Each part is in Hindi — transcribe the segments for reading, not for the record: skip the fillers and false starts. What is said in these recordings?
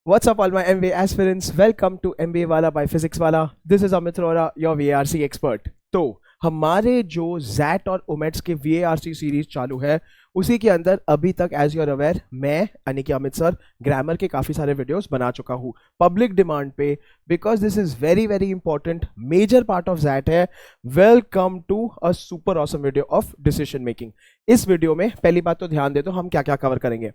What's up, all my MBA aspirants? Welcome to MBA वाला by Physics वाला. This is Amit Rora, your VARC expert. तो हमारे जो ZAT और OMETS के VARC सीरीज चालू है उसी के अंदर अभी तक एज यू आर अवेयर मैं यानी कि अमित सर ग्रामर के काफ़ी सारे वीडियोस बना चुका हूँ पब्लिक डिमांड पे because this is very very important major part of ZAT है. Welcome to a super awesome video of decision making. इस वीडियो में पहली बात तो ध्यान दे तो हम क्या क्या कवर करेंगे.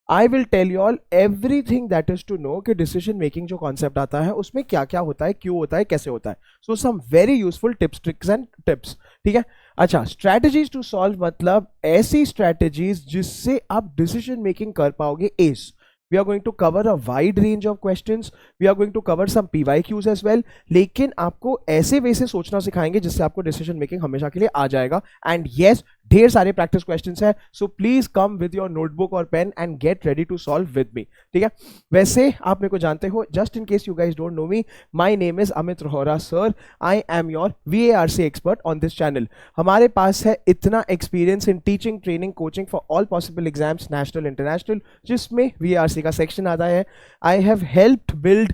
I will tell you all everything that is to know कि डिसीजन मेकिंग जो कॉन्सेप्ट आता है उसमें क्या क्या होता है, क्यों होता है, कैसे होता है. So some very useful tips tricks and tips. ठीक है. अच्छा, स्ट्रैटेजीज टू सॉल्व मतलब ऐसी स्ट्रैटेजीज जिससे आप डिसीजन मेकिंग कर पाओगे. S we are going to cover a wide range of questions. We are going to cover some PYQs as well. लेकिन आपको ऐसे वे से सोचना सिखाएंगे जिससे आपको डिसीजन मेकिंग हमेशा के लिए आ जाएगा. एंड यस, ढेर सारे प्रैक्टिस क्वेश्चंस है. So please come with your notebook और pen and get ready to solve with me. ठीक है. वैसे आप मेरे को जानते हो, just in case you guys don't know me, my name is Amit Rohra sir. I am your VARC expert on this channel. हमारे पास है इतना experience in teaching, training, coaching for all possible exams, national, international, जिसमें VARC का सेक्शन आता है. I have helped build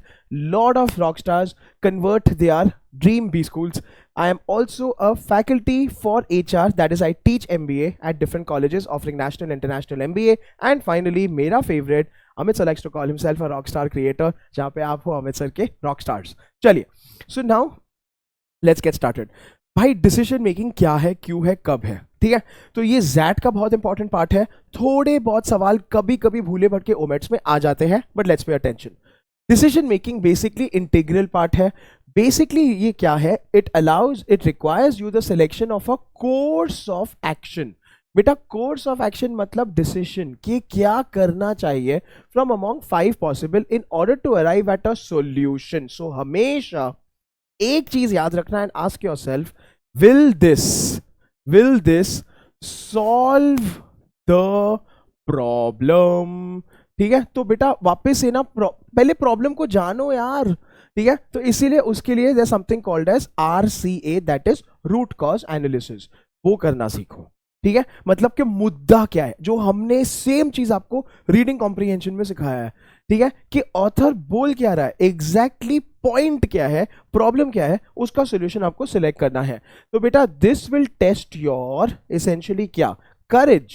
lot of rock stars convert their dream B schools. I am also a faculty for HR, that is I teach MBA at different colleges offering national international MBA. And finally मेरा favorite, Amit sir likes to call himself a rock star creator, जहाँ पे आप हो अमित सर के rock stars. चलिए, so now let's get started. भाई डिसीजन मेकिंग क्या है, क्यों है, कब है. ठीक है. तो ये ZAT का बहुत इंपॉर्टेंट पार्ट है. थोड़े बहुत सवाल कभी कभी भूले भटके ओमेट्स में आ जाते हैं, but let's pay attention. Decision making basically integral part है. बेसिकली ये क्या है, it requires you the selection of a course of action. बेटा कोर्स ऑफ एक्शन मतलब डिसीजन कि क्या करना चाहिए from among 5 possible in order to arrive at a solution. So हमेशा एक चीज याद रखना and ask yourself, will this solve the problem. ठीक है. तो बेटा वापस से ना पहले प्रॉब्लम को जानो यार. ठीक है. तो इसीलिए उसके लिए there something called as RCA, that is root cause analysis. वो करना सीखो. ठीक है. मतलब कि मुद्दा क्या है, जो हमने सेम चीज आपको रीडिंग कॉम्प्रिहेंशन में सिखाया है. ठीक है. कि ऑथर बोल क्या रहा है, एग्जैक्टली पॉइंट क्या है, प्रॉब्लम क्या है, उसका सोल्यूशन आपको सिलेक्ट करना है. तो बेटा this will test your essentially क्या, करेज,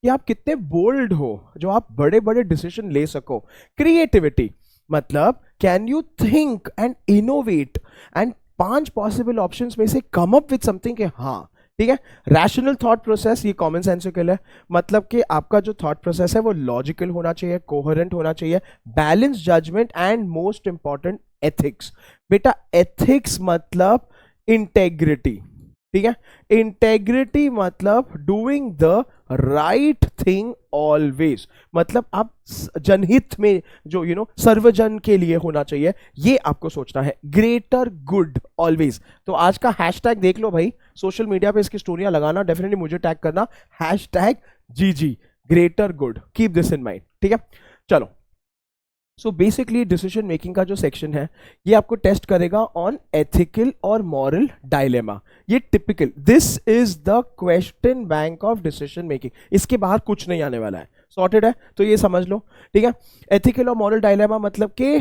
कि आप कितने बोल्ड हो, जो आप बड़े बड़े डिसीजन ले सको. क्रिएटिविटी मतलब can you think and innovate and 5 possible options में से कम अप विद समथिंग के. हाँ ठीक है. रैशनल थॉट प्रोसेस, ये कॉमन सेंसिकल है. मतलब कि आपका जो थॉट प्रोसेस है वो लॉजिकल होना चाहिए, कोहेरेंट होना चाहिए. Balance judgement and most important ethics. बेटा एथिक्स मतलब इंटेग्रिटी. ठीक है. इंटेग्रिटी मतलब doing the right thing always. मतलब आप जनहित में जो सर्वजन के लिए होना चाहिए, ये आपको सोचना है. Greater good always. तो आज का हैशटैग देख लो भाई, सोशल मीडिया पे इसकी स्टोरियां लगाना, डेफिनेटली मुझे टैग करना, #GG greater good. Keep this in mind. ठीक है. चलो, सो बेसिकली डिसीजन मेकिंग का जो सेक्शन है ये आपको टेस्ट करेगा ऑन एथिकल और मॉरल डायलेमा. ये typical, this is the question bank of decision making. इसके बाहर कुछ नहीं आने वाला है. सॉर्टेड है, तो ये समझ लो. ठीक है. एथिकल और मॉरल डायलेमा मतलब कि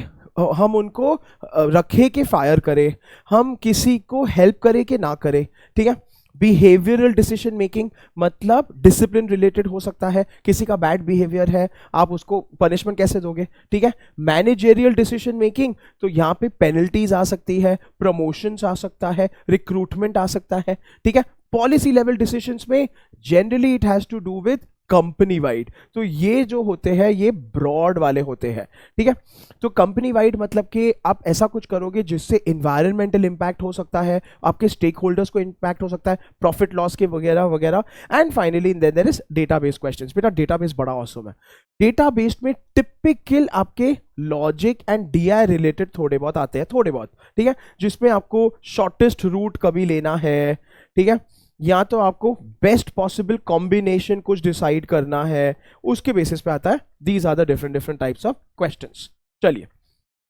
हम उनको रखे कि फायर करें, हम किसी को हेल्प करें कि ना करें. ठीक है. बिहेवियरल डिसीजन मेकिंग मतलब डिसिप्लिन रिलेटेड हो सकता है. किसी का बैड बिहेवियर है, आप उसको पनिशमेंट कैसे दोगे. ठीक है. मैनेजेरियल डिसीजन मेकिंग, तो यहाँ पे पेनल्टीज आ सकती है, प्रमोशंस आ सकता है, रिक्रूटमेंट आ सकता है. ठीक है. पॉलिसी लेवल डिसीजंस में generally it has to do with company wide. तो ये जो होते हैं ये ब्रॉड वाले होते हैं. ठीक है. तो कंपनी वाइड मतलब कि आप ऐसा कुछ करोगे जिससे इन्वायरमेंटल इंपैक्ट हो सकता है, आपके स्टेक होल्डर्स को इंपैक्ट हो सकता है, प्रॉफिट लॉस के वगैरह वगैरह. And finally there is database questions. बेटा डेटाबेस बड़ा ऑसम है. डेटाबेस में टिपिकल आपके लॉजिक एंड DI रिलेटेड थोड़े बहुत आते हैं, थोड़े बहुत. ठीक है. जिसमें आपको शॉर्टेस्ट रूट कभी लेना है. ठीक है. या तो आपको बेस्ट पॉसिबल कॉम्बिनेशन कुछ डिसाइड करना है, उसके बेसिस पे आता है. These are the different types of questions. चलिए,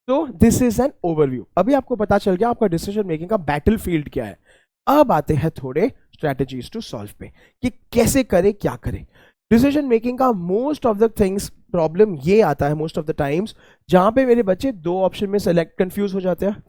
तो दिस इज एन ओवरव्यू. अभी आपको पता चल गया आपका डिसीजन मेकिंग का बैटल फील्ड क्या है. अब आते हैं थोड़े स्ट्रेटेजीज टू सॉल्व पे कि कैसे करें, क्या करें. डिसीजन मेकिंग का most of the things problem ये आता है मोस्ट ऑफ द टाइम्स, जहां पे मेरे बच्चे दो ऑप्शन में सेलेक्ट कंफ्यूज हो जाते हैं।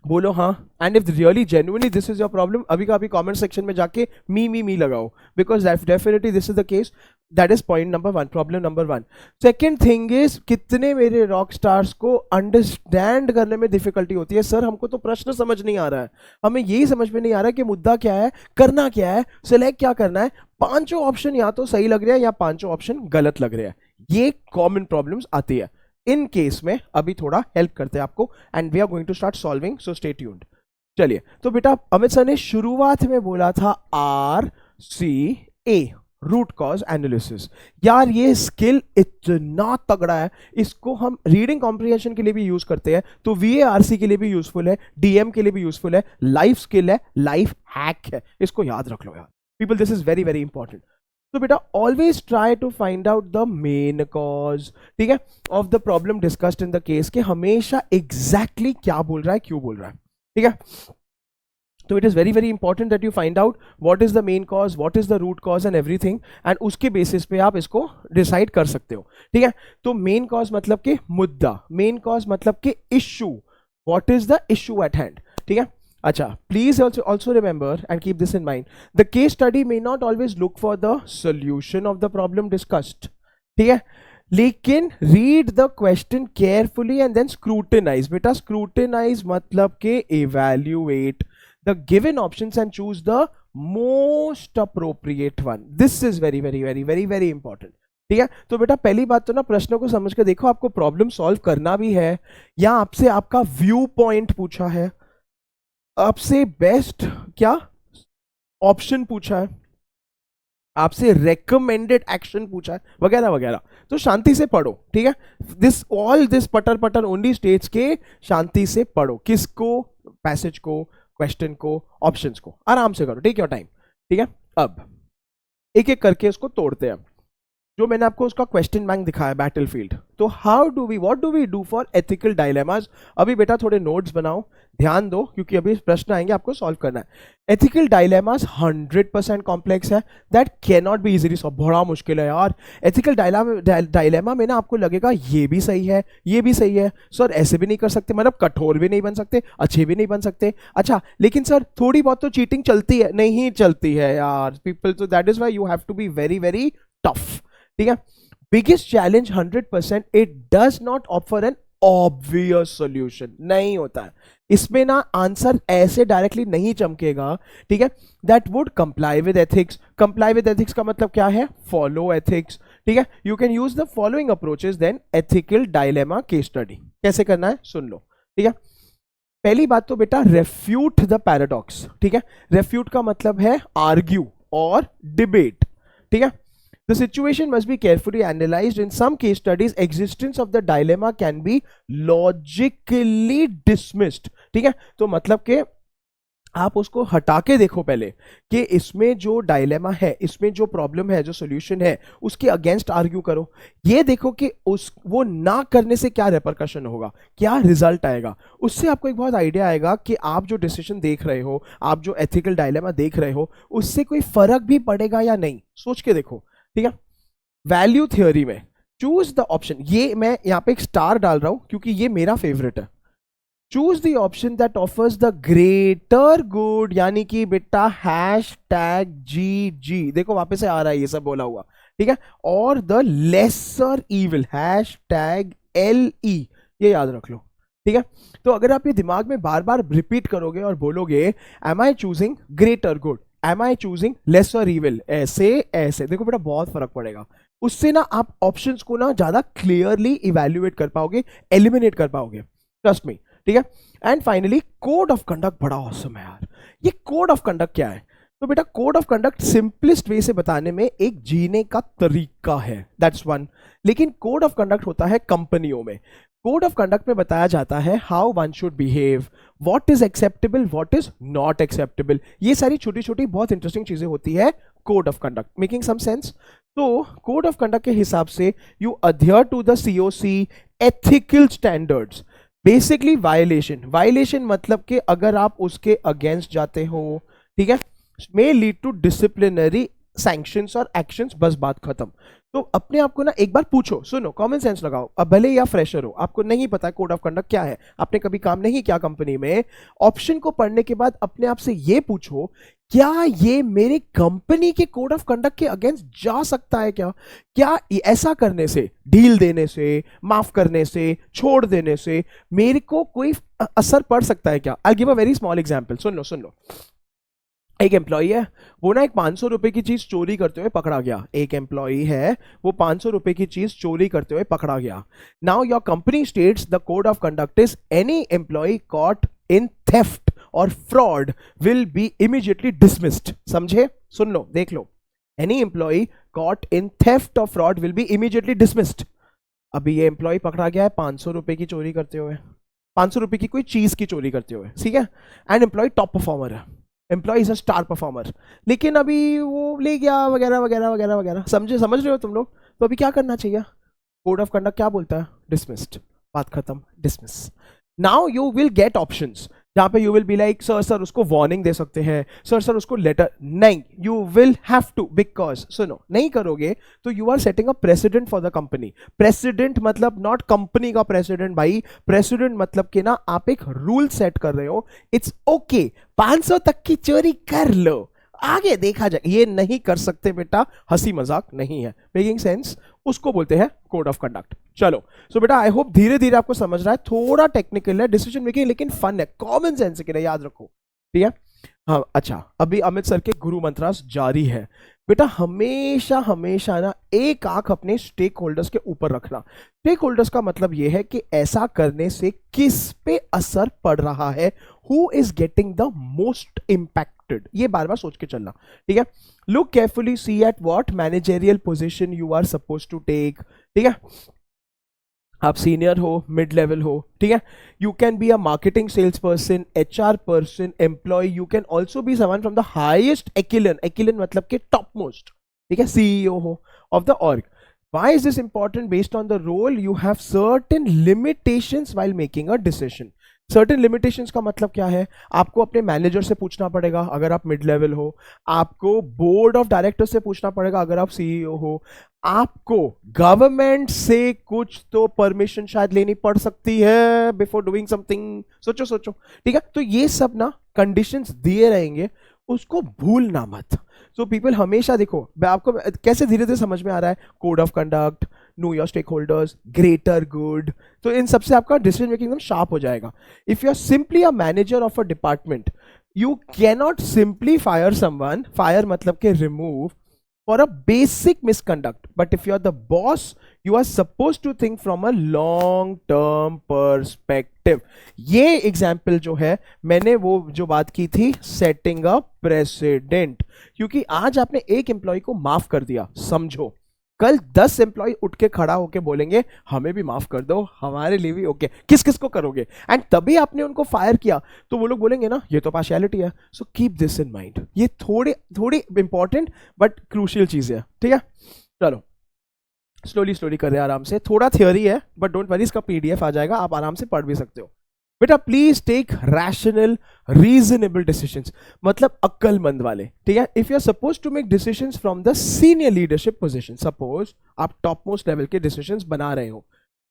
बोलो हाँ। And if really genuinely this is your problem, अभी का अभी कमेंट सेक्शन में जाके मी लगाओ, because definitely this is the case. That is point number one, problem number one. Second thing is, कितने मेरे रॉक स्टार्स को अंडरस्टैंड करने में डिफिकल्टी होती है। सर हमको तो प्रश्न समझ नहीं आ रहा है, हमें यही समझ में नहीं आ रहा है कि मुद्दा क्या है, करना क्या है, सिलेक्ट क्या करना है, पांचों ऑप्शन या तो सही लग रहे हैं या पांचों ऑप्शन गलत लग रहे हैं। ये कॉमन प्रॉब्लम्स आती है। इन केस में अभी थोड़ा हेल्प करते हैं आपको, and we are going to start solving, so stay tuned. चलिए, तो बेटा अमित सर ने शुरुआत में बोला था RCA, रूट कॉज एनालिसिस। यार ये स्किल इतना तगड़ा है, इसको हम रीडिंग कॉम्प्रिहेंशन के लिए भी यूज करते हैं, तो VARC के लिए भी यूजफुल है, DM के लिए भी यूजफुल है, लाइफ स्किल है, लाइफ हैक है, इसको याद रख लो यार people, this is very very important. तो बेटा always try to find out the main cause, ठीक है, of the problem discussed in the case, के हमेशा एग्जैक्टली क्या बोल रहा है, क्यों बोल रहा है, ठीक है। तो it is very very important that you find out what is the main cause, what is the root cause and everything, and उसके बेसिस पे आप इसको डिसाइड कर सकते हो, ठीक है। तो मेन कॉज मतलब कि मुद्दा, मेन कॉज मतलब कि issue, what is the issue at hand, ठीक है। अच्छा, please also remember and keep this in mind, the case study may not always look for the solution of the problem discussed, ठीक है, लेकिन read the question carefully and then scrutinize। बेटा scrutinize मतलब के evaluate the given options and choose the most appropriate one। this is very very very very very important, ठीक है। तो बेटा पहली बात तो ना, प्रश्नों को समझ के देखो, आपको प्रॉब्लम सॉल्व करना भी है, या आपसे आपका व्यू पॉइंट पूछा है, आपसे बेस्ट क्या ऑप्शन पूछा है, आपसे रेकमेंडेड एक्शन पूछा है, वगैरह वगैरह, तो शांति से पढ़ो, ठीक है। दिस पटर पटर ओनली स्टेट्स के शांति से पढ़ो, किसको, पैसेज को, क्वेश्चन को, ऑप्शंस को, आराम से करो, टेक योर टाइम, ठीक है। अब एक एक करके उसको तोड़ते हैं। जो मैंने आपको उसका क्वेश्चन बैंक दिखाया बैटलफील्ड, तो what do we do for ethical dilemmas. अभी बेटा थोड़े नोट्स बनाओ, ध्यान दो, क्योंकि अभी प्रश्न आएंगे, आपको सॉल्व करना है। एथिकल डायलेमास 100% कॉम्प्लेक्स है, that can not be easily solve, बड़ा मुश्किल है यार। एथिकल डायलेमा में ना आपको लगेगा ये भी सही है, ये भी सही है, सर ऐसे भी नहीं कर सकते, मतलब कठोर भी नहीं बन सकते, अच्छे भी नहीं बन सकते। अच्छा लेकिन सर थोड़ी बहुत तो चीटिंग चलती है, नहीं चलती है यार पीपल, तो that is why you have to be very very tough, ठीक है। Biggest challenge 100%, it does not offer an obvious solution, नहीं होता है इसमें ना, आंसर ऐसे डायरेक्टली नहीं चमकेगा, ठीक है। That would comply with ethics. Comply with ethics का मतलब क्या है, फॉलो एथिक्स, ठीक है। You can use the following approaches then ethical dilemma case study. कैसे करना है सुन लो, ठीक है। पहली बात तो बेटा रेफ्यूट द पैराडॉक्स, ठीक है। रेफ्यूट का मतलब है आर्ग्यू और डिबेट, ठीक है। The situation must be carefully analyzed. In some case studies, existence of the dilemma can be logically dismissed, ठीक है। तो मतलब कि आप उसको हटा के देखो पहले कि इसमें जो डायलेमा है, इसमें जो प्रॉब्लम है, जो सॉल्यूशन है, उसके अगेंस्ट आर्ग्यू करो। ये देखो कि उस वो ना करने से क्या रेपरकशन होगा, क्या रिजल्ट आएगा। उससे आपको एक बहुत आइडिया आएगा कि आप जो डिसीजन देख रहे हो, आप जो एथिकल डायलेमा देख रहे हो, उससे कोई फर्क भी पड़ेगा या नहीं, सोच के देखो, ठीक है। वैल्यू थ्योरी में चूज द ऑप्शन, ये मैं यहां पे एक स्टार डाल रहा हूं क्योंकि ये मेरा फेवरेट है। Choose the option that offers the greater good, यानी कि बेटा #GG, देखो वापस से आ रहा है ये सब बोला हुआ, ठीक है। और द लेसर इविल #LE, ये याद रख लो, ठीक है। तो अगर आप ये दिमाग में बार बार रिपीट करोगे और बोलोगे एम आई चूजिंग ग्रेटर गुड, एम आई चूजिंग लेसर इविल, ऐसे ऐसे, देखो बेटा बहुत फर्क पड़ेगा। उससे ना आप ऑप्शंस को ना ज्यादा क्लियरली इवेल्युएट कर पाओगे, एलिमिनेट कर पाओगे, ट्रस्ट मी, ठीक है। And finally code of conduct बड़ा ऑसम है यार। ये कोड ऑफ कंडक्ट क्या है, तो बेटा code of conduct simplest way से बताने में एक जीने का तरीका है, दैट्स वन। लेकिन कोड ऑफ कंडक्ट होता है कंपनियों में। कोड ऑफ कंडक्ट में बताया जाता है how one should behave, what is acceptable, what is not acceptable. ये सारी छोटी छोटी बहुत इंटरेस्टिंग चीजें होती है code of conduct. Making some sense. तो कोड ऑफ कंडक्ट के हिसाब से you adhere to the COC ethical standards. Basically violation मतलब कि अगर आप उसके अगेंस्ट जाते हो, ठीक है, may lead to disciplinary sanctions और एक्शंस, बस बात खत्म। तो अपने आप को ना एक बार पूछो, सुनो, कॉमन सेंस लगाओ। अब भले या फ्रेशर हो, आपको नहीं पता कोड ऑफ कंडक्ट क्या है, आपने कभी काम नहीं किया कंपनी में, ऑप्शन को पढ़ने के बाद अपने आप से ये पूछो, क्या ये मेरे कंपनी के कोड ऑफ कंडक्ट के अगेंस्ट जा सकता है क्या? क्या ऐसा करने से, डील देने से, माफ करने से, छोड़ देने से मेरे को कोई असर पड़ सकता है क्या? I give a very small example, सुन लो। एक एम्प्लॉई है, वो ना एक 500 रुपए की चीज चोरी करते हुए पकड़ा गया। एक एम्प्लॉई है, वो 500 रुपए की चीज चोरी करते हुए पकड़ा गया। Now your company states the code of conduct is any employee caught in theft और fraud will be immediately dismissed. समझे? सुन लो, देख लो। Any employee caught in theft और fraud will be immediately dismissed. अभी ये एम्प्लॉय पकड़ा गया है 500 रुपए की चोरी करते हुए, 500 रुपए की कोई चीज की चोरी करते हुए, ठीक है? एंड एम्प्लॉय टॉप परफॉर्मर है, employ is a star performer, लेकिन अभी वो ले गया वगैरह वगैरह वगैरह वगैरह। समझ रहे हो तुम लोग? तो अभी क्या करना चाहिए? कोड ऑफ कंडक्ट क्या बोलता है? डिसमिस्ड, बात खत्म, dismiss. Now you will get options जहां पे you will be like, sir उसको वार्निंग दे सकते हैं, सर उसको लेटर नहीं, you will have to, because सुनो, नहीं करोगे तो you are setting a precedent for the company. Precedent मतलब नॉट कंपनी का प्रेसिडेंट भाई, प्रेसिडेंट मतलब कि ना आप एक रूल सेट कर रहे हो। इट्स ओके 500 तक की चोरी कर लो, आगे देखा जाए, ये नहीं कर सकते बेटा, हंसी मजाक नहीं है। Making sense? उसको बोलते हैं कोड ऑफ कंडक्ट। चलो, सो बेटा आई होप धीरे धीरे आपको समझ रहा है, थोड़ा टेक्निकल है डिसीजन मेकिंग, लेकिन फन है, कॉमन सेंस के लिए याद रखो, ठीक है? हाँ, अच्छा, अभी अमित सर के गुरु मंत्रास जारी है। बेटा हमेशा हमेशा ना एक आंख अपने स्टेक होल्डर्स के ऊपर रखना। स्टेक होल्डर्स का मतलब यह है कि ऐसा करने से किस पे असर पड़ रहा है, who is getting the most impacted, ये बार बार सोच के चलना, ठीक है? Look carefully, see at what managerial position you are suppose to take, ठीक है? आप सीनियर हो, मिड लेवल हो, ठीक है? You can be a marketing sales person, HR person, employee, you can also be someone from the highest echelon, echelon मतलब के टॉप मोस्ट, ठीक है? CEO हो of the org. Why is this important? Based on the role, you have certain limitations while making a decision. Certain limitations का मतलब क्या है? आपको अपने मैनेजर से पूछना पड़ेगा अगर आप मिड लेवल हो, आपको बोर्ड ऑफ डायरेक्टर से पूछना पड़ेगा अगर आप CEO हो, आपको गवर्नमेंट से कुछ तो परमिशन शायद लेनी पड़ सकती है बिफोर डूइंग समथिंग। सोचो, ठीक है? तो ये सब ना कंडीशंस दिए रहेंगे, उसको भूलना मत। सो पीपल हमेशा देखो, आपको कैसे धीरे धीरे समझ में आ रहा है, code of conduct, know your stakeholders, greater good, तो इन सबसे आपका डिसीजन मेकिंग एकदम शार्प हो जाएगा। If you are simply a manager of a department, you cannot simply fire someone, fire मतलब के remove, for a basic misconduct, but if you are the boss, you are supposed to think from a long term perspective. ये एग्जाम्पल जो है, मैंने वो जो बात की थी, सेटिंग अ प्रेसिडेंट, क्योंकि आज आपने एक एम्प्लॉय को माफ कर दिया, समझो कल 10 एम्प्लॉय उठ के खड़ा होके बोलेंगे हमें भी माफ कर दो, हमारे लिए भी ओके। किस किस को करोगे? एंड तभी आपने उनको फायर किया तो वो लोग बोलेंगे ना ये तो पार्शियलिटी है। So keep this in mind, ये थोड़ी इंपॉर्टेंट बट क्रूशियल चीज है, ठीक है? चलो स्लोली कर रहे हैं, आराम से, थोड़ा थियोरी है बट डोंट वरी, इसका PDF आ जाएगा, आप आराम से पढ़ भी सकते हो। बेटा please take rational reasonable decisions, मतलब अक्लमंद वाले, ठीक है? If you are suppose to make decisions from the senior leadership position, suppose आप टॉप मोस्ट लेवल के डिसीजंस बना रहे हो,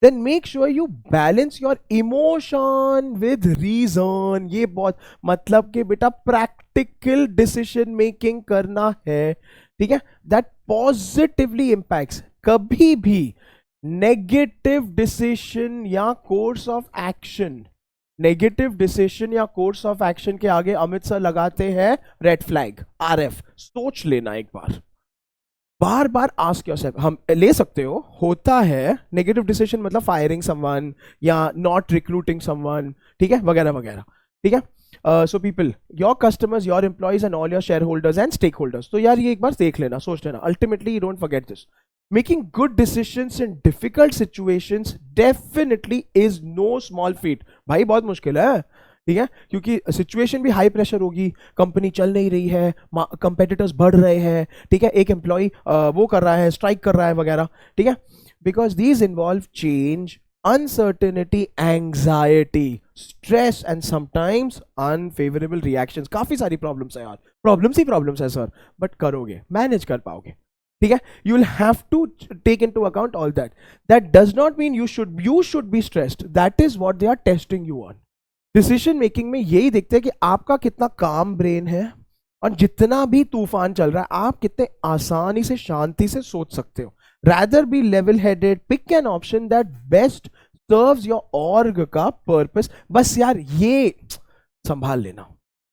then make sure you balance your emotion with reason। ये बहुत मतलब कि बेटा प्रैक्टिकल डिसीजन मेकिंग करना है, ठीक है? दैट पॉजिटिवली इम्पैक्ट्स, कभी भी नेगेटिव डिसीजन या course of action, negative decision या कोर्स ऑफ एक्शन के आगे अमित सर लगाते हैं रेड फ्लैग, RF। सोच लेना एक बार बार आस्क योरसेल्फ, हम ले सकते हो, होता है नेगेटिव डिसीजन मतलब फायरिंग समवन या नॉट रिक्रूटिंग समवन, ठीक है, वगैरह वगैरह, ठीक है? So people, your customers, your employees and all your shareholders and stakeholders, तो यार ये एक बार देख लेना, सोच लेना, ultimately you don't forget this, making good decisions in difficult situations definitely is no small feat. भाई बहुत मुश्किल है, ठीक है? क्योंकि सिचुएशन भी हाई प्रेशर होगी, कंपनी चल नहीं रही है, कंपेटिटर्स बढ़ रहे हैं, ठीक है? एक एम्प्लॉय वो कर रहा है, स्ट्राइक कर रहा है वगैरह, ठीक है? Because these involve change, uncertainty, anxiety, stress and sometimes unfavourable reactions. काफी सारी प्रॉब्लम्स है यार, प्रॉब्लम्स ही प्रॉब्लम्स है सर, बट करोगे, मैनेज कर पाओगे, ठीक है। You will have to take into account all that. That does not mean you should be stressed, that is what they are testing you on. Decision making में यही देखते हैं कि आपका कितना काम ब्रेन है, और जितना भी तूफान चल रहा है आप कितने आसानी से शांति से सोच सकते हो। rather be level headed, pick an option that best serves your org का पर्पस। बस यार ये संभाल लेना,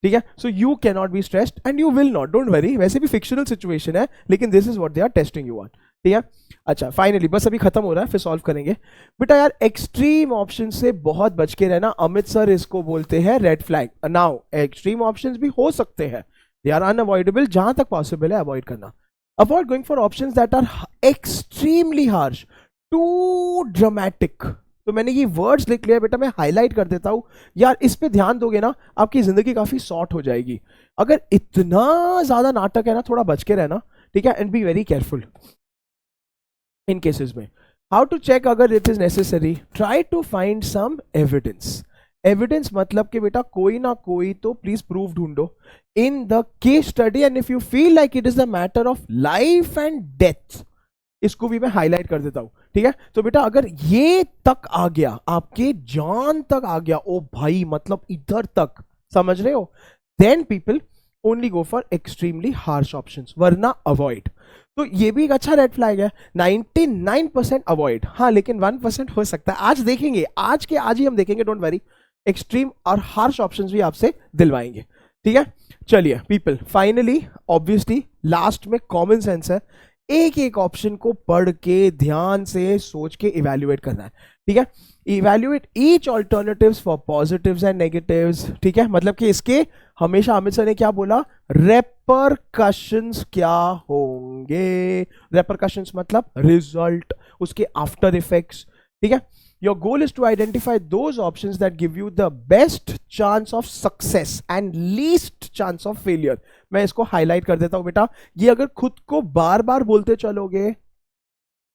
ठीक है। So you can not be stressed and you will not, don't worry. वैसे भी फिक्शनल सिचुएशन है, लेकिन this is what they are testing you on, ठीक है। अच्छा, फाइनली बस अभी खत्म हो रहा है, फिर सॉल्व करेंगे। बेटा यार एक्सट्रीम ऑप्शन से बहुत बच के रहना। अमित सर इसको बोलते हैं red flag. Now extreme options भी हो सकते हैं, दे आर अनअवॉइडेबल, जहां तक पॉसिबल है अवॉइड करना। Avoid going for options that are extremely harsh, too dramatic. तो मैंने ये वर्ड्स लिख लिया बेटा, मैं हाईलाइट कर देता हूं यार, इस पे ध्यान दोगे ना आपकी जिंदगी काफी सॉर्ट हो जाएगी। अगर इतना ज्यादा नाटक है ना, थोड़ा बच के रहना, ठीक है। And be very careful in cases में। हाउ टू चेक अगर it is necessary, try to find some evidence. Evidence मतलब कि बेटा कोई ना कोई तो प्लीज प्रूफ ढूंढो इन the case study, and if you feel like it is the matter of life and death, इसको भी मैं हाईलाइट कर देता हूं, ठीक है। तो बेटा अगर ये तक आ गया, आपके जान तक आ गया, ओ भाई मतलब इधर तक, समझ रहे हो, then people only go for extremely harsh options, वरना अवॉइड। तो ये भी एक अच्छा रेड फ्लैग है। 99% अवॉइड, हाँ, लेकिन 1% हो सकता है। आज देखेंगे, आज के आज ही हम देखेंगे, डोंट वरी। एक्सट्रीम और हार्श ऑप्शंस भी आपसे दिलवाएंगे, ठीक है। चलिए पीपल, फाइनली ऑब्वियसली लास्ट में कॉमन सेंस है, एक एक ऑप्शन को पढ़ के ध्यान से सोच के इवैल्यूएट करना है, ठीक है। Evaluate each alternatives for positives and negatives, ठीक है। मतलब कि इसके हमेशा अमित सर ने क्या बोला, रेपरकशंस क्या होंगे। रेपरकशंस मतलब रिजल्ट, उसके आफ्टर इफेक्ट्स, ठीक है। Your goal is to identify those options that give you the best chance of success and least chance of failure. मैं इसको हाईलाइट कर देता हूं बेटा, ये अगर खुद को बार बार बोलते चलोगे,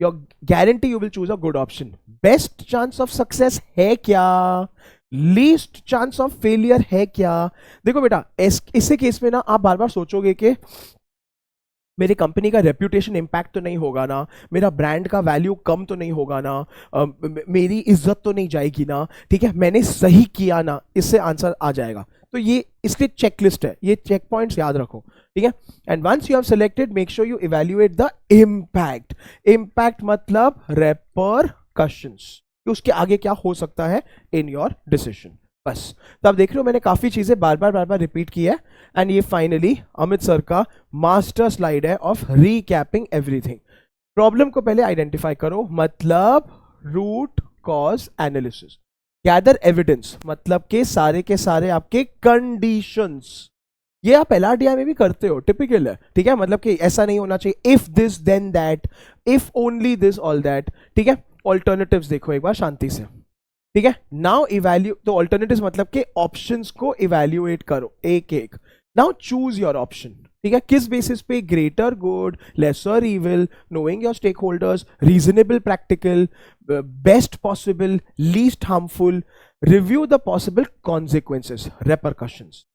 your guarantee you will choose a good option. Best chance of success है क्या, least chance of failure है क्या। देखो बेटा इसे केस में ना आप बार बार सोचोगे कि मेरी कंपनी का रेप्यूटेशन इंपैक्ट तो नहीं होगा ना, मेरा ब्रांड का वैल्यू कम तो नहीं होगा ना, मेरी इज्जत तो नहीं जाएगी ना, ठीक है, मैंने सही किया ना, इससे आंसर आ जाएगा। तो ये इसके चेकलिस्ट है, ये चेक पॉइंट्स याद रखो, ठीक है। And once you have selected, make sure you evaluate the impact. Impact मतलब रेपरकशंस, उसके आगे क्या हो सकता है इन योर डिसीजन। बस, तो आप देख रहे हो मैंने काफी चीजें बार बार रिपीट की है। एंड ये फाइनली अमित सर का मास्टर स्लाइड है ऑफ रीकैपिंग एवरीथिंग। प्रॉब्लम को पहले आइडेंटिफाई करो, मतलब root cause analysis. Gather evidence मतलब के सारे आपके कंडीशंस, ये आप एलआरडीआई में भी करते हो, टिपिकल है, ठीक है। मतलब कि ऐसा नहीं होना चाहिए, if this then that, if only this all that, ठीक है। ऑल्टरनेटिव्स देखो एक बार शांति से, ठीक है। नाउ इवैल्यू, तो ऑल्टरनेटिव्स मतलब के ऑप्शंस को इवैल्यूएट करो एक एक। नाउ चूज योर ऑप्शन, ठीक है। किस बेसिस पे, greater good, lesser evil, knowing your stakeholders, reasonable practical, best possible, least harmful, review the possible consequences, repercussions,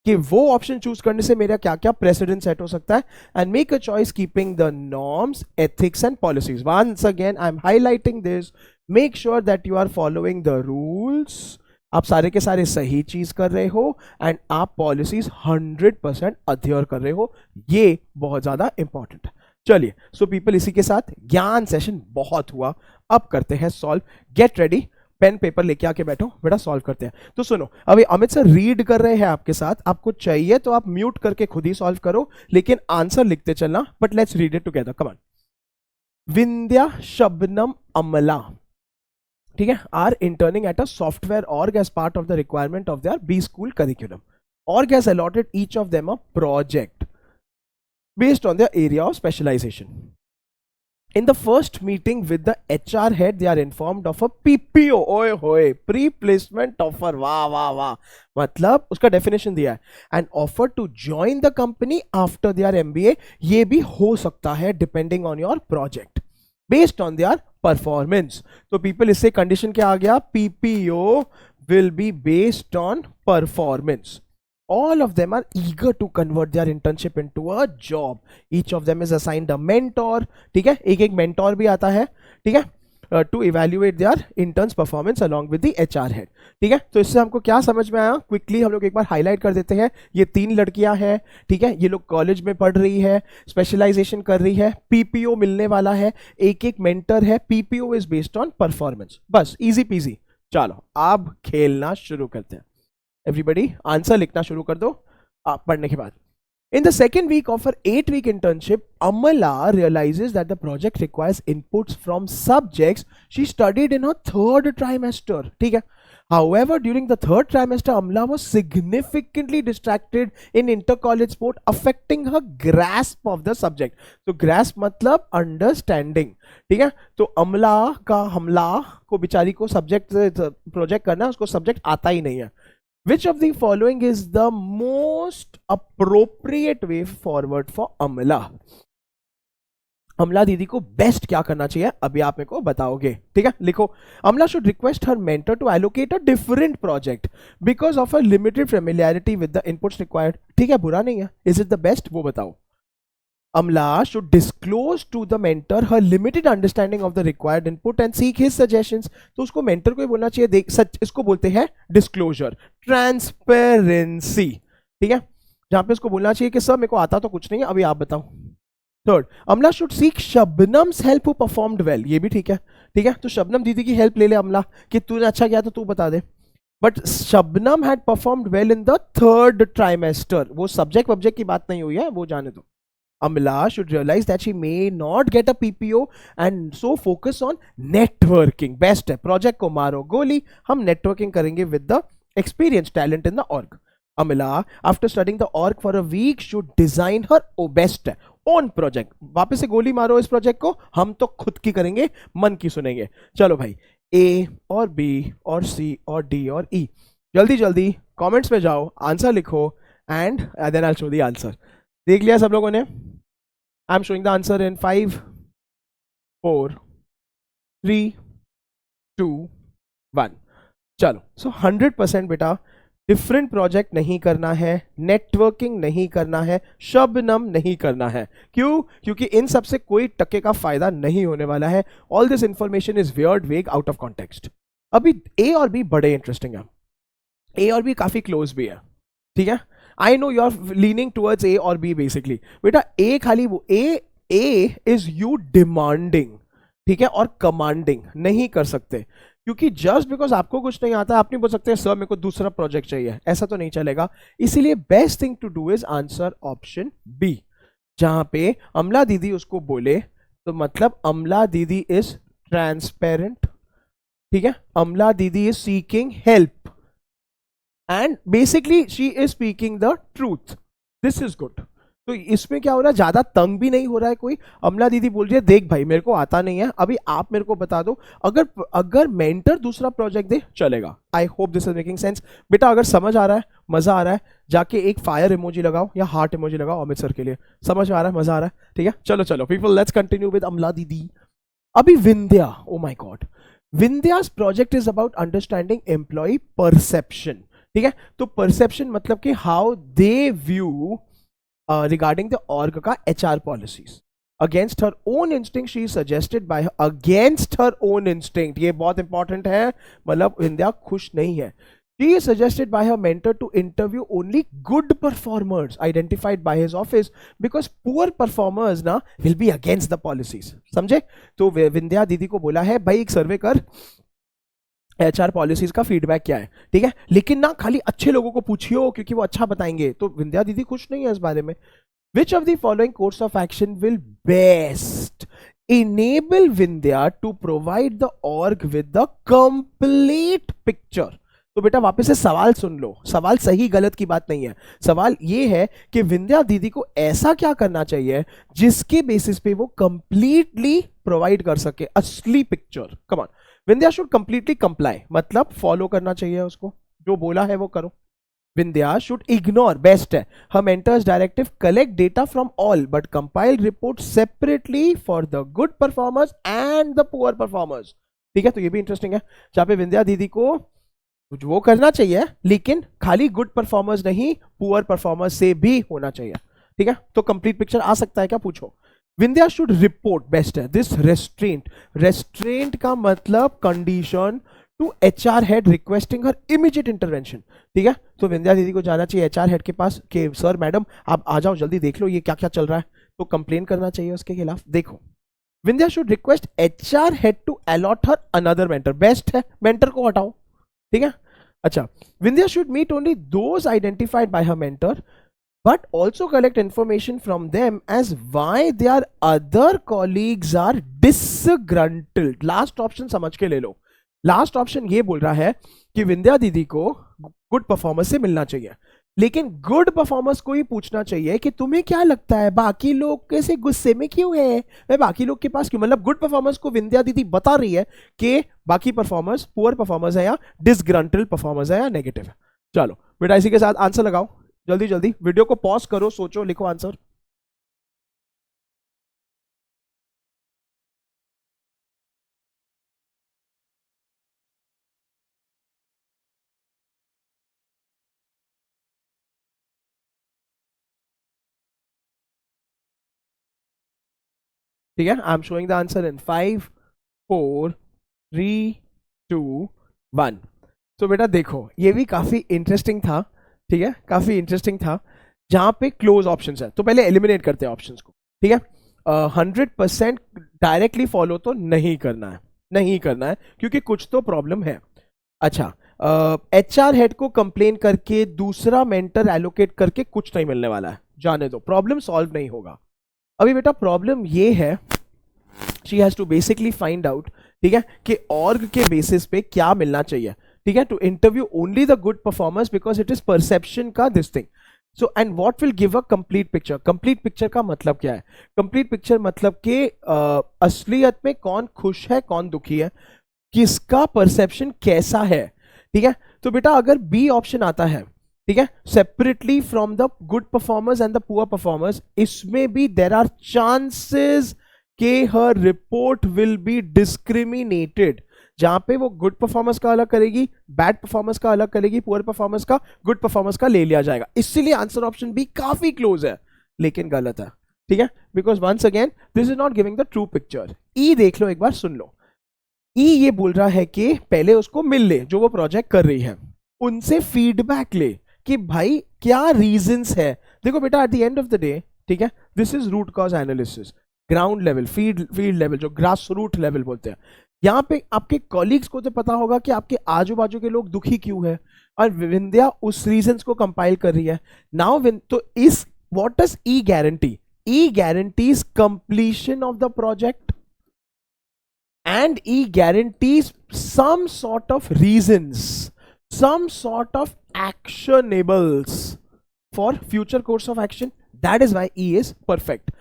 कि वो ऑप्शन चूज करने से मेरा क्या क्या प्रेसिडेंट सेट हो सकता है। And make a choice keeping the norms, ethics and policies. Once again I am highlighting this, make sure that you are following the rules, आप सारे के सारे सही चीज कर रहे हो, एंड आप पॉलिसीज 100% अध्ययन कर रहे हो, ये बहुत ज्यादा इंपॉर्टेंट है। चलिए सो पीपल, इसी के साथ ज्ञान सेशन बहुत हुआ, अब करते हैं solve. Get ready, pen paper लेके आके बैठो बेटा, सॉल्व करते हैं। तो सुनो, अभी अमित सर रीड कर रहे हैं आपके साथ, आपको चाहिए तो आप म्यूट करके खुद ही सॉल्व करो, लेकिन आंसर लिखते चलना। But let's read it together, come on. Vindhya Shabnam Amla, ठीक है, are interning at a software org as part of the requirement of their B school curriculum. Org has allotted each of them a project based on their area of specialization. In the first meeting with the HR head, they are informed of a PPO, ओए होए, pre-placement offer, वाह वाह वाह, मतलब उसका डेफिनेशन दिया है, and offer to join the company after their MBA, ये भी हो सकता है depending on your project, based on their performance. तो पीपल, इससे कंडीशन क्या आ गया, PPO will be based on performance. All of them are eager to convert their internship into a job. Each of them is assigned a mentor. ठीक है, एक एक मेंटोर भी आता है, ठीक है, to evaluate their interns performance along with the HR head. ठीक है, तो इससे हमको क्या समझ में आया, क्विकली हम लोग एक बार हाईलाइट कर देते हैं। ये 3 लड़कियां हैं, ठीक है, ये लोग कॉलेज में पढ़ रही है, स्पेशलाइजेशन कर रही है, पीपीओ मिलने वाला है, एक एक मेंटर है, PPO is based on performance. बस इजी पीजी। चलो अब खेलना शुरू करते हैं। एवरीबडी आंसर लिखना शुरू कर दो आप पढ़ने के बाद। In the second week of her 8-week internship, Amala realizes that the project requires inputs from subjects she studied in her 3rd trimester. ठीक है. However, during the 3rd trimester, Amala was significantly distracted in inter-college sport, affecting her grasp of the subject. तो grasp मतलब understanding. ठीक है. तो अमला को बेचारी को सब्जेक्ट प्रोजेक्ट करना, उसको सब्जेक्ट आता ही नहीं है। Which of the following is the most appropriate way forward for Amla? अमला दीदी को बेस्ट क्या करना चाहिए, अभी आप मेरे को बताओगे। ठीक है, लिखो। Amla should request her mentor to allocate a different project because of a limited familiarity with the inputs required. ठीक है, बुरा नहीं है। इज इट द बेस्ट, वो बताओ। Amla should disclose to the mentor her limited understanding of the required input and seek his suggestions. तो उसको मेंटर को ही बोलना चाहिए, देख सच इसको बोलते हैं डिस्क्लोजर, ट्रांसपेरेंसी। ठीक है, जहां पे उसको बोलना चाहिए कि सर मेरे को आता तो कुछ नहीं है, अभी आप बताओ। Third, Amla should seek Shabnam's help who performed well. ये भी ठीक है। ठीक है, तो शबनम दीदी की हेल्प ले ले अमला कि तूने अच्छा किया तो तू बता दे। But Shabnam had performed well in the 3rd trimester. वो सब्जेक्ट की बात नहीं हुई है, वो जाने दो। Amla should realize that she may not get a PPO and so focus on networking. Best है, project को मारो गोली, हम networking करेंगे with the experienced talent in the org. Amla, after studying the org for a week, should design her best है own project. वापस से गोली मारो इस प्रोजेक्ट को, हम तो खुद की करेंगे, मन की सुनेंगे। चलो भाई, A और B और C और D और E, जल्दी जल्दी कमेंट्स में जाओ, आंसर लिखो and then I will show the answer. देख लिया सब लोगों ने? I am showing the answer in 5 4 3 2 1। चलो, सो 100% बेटा डिफरेंट प्रोजेक्ट नहीं करना है, नेटवर्किंग नहीं करना है, शबनम नहीं करना है। क्यों? क्योंकि इन सब से कोई टक्के का फायदा नहीं होने वाला है। All this information is weird, वेग, आउट ऑफ कॉन्टेक्स्ट। अभी ए और बी बड़े इंटरेस्टिंग है, ए और बी काफी क्लोज भी है। ठीक है, I know you are leaning towards A और बी बेसिकली। बेटा ए खाली वो ए इज यू डिमांडिंग, ठीक है, और कमांडिंग नहीं कर सकते। क्योंकि जस्ट बिकॉज आपको कुछ नहीं आता आप नहीं बोल सकते सर मेरे को दूसरा प्रोजेक्ट चाहिए, ऐसा तो नहीं चलेगा। इसीलिए best thing to do is answer option B, जहां पे अमला दीदी उसको बोले तो मतलब अमला दीदी इज ट्रांसपेरेंट। ठीक है, अमला दीदी is seeking help and basically she is speaking the truth. This is good. तो इसमें क्या हो रहा है, ज्यादा तंग भी नहीं हो रहा है कोई। अमला दीदी बोल रही है देख भाई मेरे को आता नहीं है, अभी आप मेरे को बता दो। अगर मेंटर दूसरा प्रोजेक्ट दे चलेगा। आई hope this is making sense. बेटा अगर समझ आ रहा है, मजा आ रहा है, जाके एक फायर इमोजी लगाओ या हार्ट इमोजी लगाओ अमित सर के लिए। समझ आ रहा है, मजा आ रहा है? ठीक है, चलो चलो people, let's continue with Amla didi. अभी Vindhya, oh my God, Vindhya's project is about understanding employee perception. ठीक है, तो परसेप्शन मतलब कि how they view regarding the org का HR policies. Against her own instinct she suggested by against her own instinct, ये बहुत इंपॉर्टेंट है, मतलब विंध्या खुश नहीं है। She is suggested by her mentor to interview only good performers identified by his office because poor performers ना will be against the policies. समझे? तो विंध्या दीदी को बोला है भाई एक सर्वे कर, एचआर पॉलिसीज का फीडबैक क्या है, ठीक है, लेकिन ना खाली अच्छे लोगों को पूछियो क्योंकि वो अच्छा बताएंगे। तो विंध्या दीदी खुश नहीं है इस बारे में। विच of the following course of action will best enable Vindhya to provide the org with the complete picture? तो बेटा वापस से सवाल सुन लो, सवाल सही गलत की बात नहीं है। सवाल ये है कि विंध्या दीदी को ऐसा क्या करना चाहिए जिसके बेसिस पे वो कंप्लीटली प्रोवाइड कर सके असली picture. Come on, Vindhya should completely comply, मतलब फॉलो करना चाहिए उसको, जो बोला है वो करो। Vindhya should ignore, best है, her mentor's directive, collect data from all but compile reports separately for the good performers and the poor performers. ठीक है, तो ये भी इंटरेस्टिंग है, जहाँ पे विंध्या दीदी को वो करना चाहिए लेकिन खाली गुड परफॉर्मर्स नहीं, पुअर परफॉर्मर्स से भी होना चाहिए. ठीक है, तो कंप्लीट पिक्चर आ सकता है क्या, पूछो. विंध्या शुड रिपोर्ट, बेस्ट है, दिस रेस्ट्रेंट. रेस्ट्रेंट का मतलब condition to HR head requesting her immediate intervention. ठीक है, तो विंध्या दीदी को जाना चाहिए एचआर हेड के पास कि सर मैडम आप आ जाओ, जल्दी देख लो ये क्या क्या चल रहा है, तो कंप्लेन करना चाहिए उसके खिलाफ. देखो, Vindhya should request HR head to allot her another mentor, best है, मेंटर को हटाओ. ठीक है, अच्छा, Vindhya should meet only those identified by her mentor but also collect information from them as why their other colleagues are disgruntled. Last option समझ के ले लो. लास्ट ऑप्शन ये बोल रहा है कि विंध्या दीदी को गुड परफॉर्मेंस से मिलना चाहिए, लेकिन गुड परफॉर्मेंस को ही पूछना चाहिए कि तुम्हें क्या लगता है बाकी लोग कैसे गुस्से में क्यों है, मैं बाकी लोग के पास क्यों. मतलब गुड परफॉर्मेंस को विंध्या दीदी बता रही है कि बाकी परफॉर्मर्स पुअर परफॉर्मर्स है या डिसग्रंटल्ड परफॉर्मर्स है या नेगेटिव है. चलो बेटा इसी के साथ आंसर लगाओ, जल्दी जल्दी वीडियो को पॉज करो, सोचो, लिखो आंसर. ठीक है, आई am showing the answer in 5 4 3 2 1. तो बेटा देखो ये भी काफी इंटरेस्टिंग था. ठीक है, काफी इंटरेस्टिंग था, जहां पे क्लोज ऑप्शंस है. तो पहले एलिमिनेट करते हैं ऑप्शंस को. ठीक है, 100% डायरेक्टली फॉलो तो नहीं करना है, नहीं करना है, क्योंकि कुछ तो प्रॉब्लम है. अच्छा, एचआर हेड को कंप्लेन करके दूसरा मेंटर एलोकेट करके कुछ नहीं मिलने वाला है, जाने दो, प्रॉब्लम सॉल्व नहीं होगा. अभी बेटा प्रॉब्लम ये है, she has to basically find out, ठीक है, कि ऑर्ग के बेसिस पे क्या मिलना चाहिए. ठीक है, to interview only the good performers because it is perception का this thing. So and what will give a complete picture. Complete picture का मतलब क्या है, कंप्लीट पिक्चर मतलब कि असलियत में कौन खुश है कौन दुखी है, किसका परसेप्शन कैसा है. ठीक है, तो बेटा अगर बी ऑप्शन आता है, ठीक है, separately from the good performers and the poor performers, इसमें भी देर आर चांसेस के हर रिपोर्ट विल बी डिस्क्रिमिनेटेड. जहां पे वो गुड परफॉर्मेंस का अलग करेगी, बैड परफॉर्मेंस का अलग करेगी, पुअर परफॉर्मेंस का गुड परफॉर्मेंस का ले लिया जाएगा. इसीलिए आंसर ऑप्शन बी काफी क्लोज है, लेकिन गलत है. ठीक है, because once again this is not giving the true picture. ई देख लो एक बार, सुन लो. ई ये बोल रहा है कि पहले उसको मिल ले जो वो प्रोजेक्ट कर रही है, उनसे फीडबैक ले कि भाई क्या रीजंस है. देखो बेटा at the end of the day, ठीक है, this is root cause analysis, ground level, field level, जो ग्रास रूट लेवल बोलते हैं. यहाँ पे आपके कॉलीग्स को तो पता होगा कि आपके आजू बाजू के लोग दुखी क्यों है, और विंध्या उस रीजंस को कंपाइल कर रही है. नाउ तो इस what does E guarantee, E guarantees completion of the project and E guarantees some sort of reasons, some sort of actionables for future course of action. That is why E is perfect.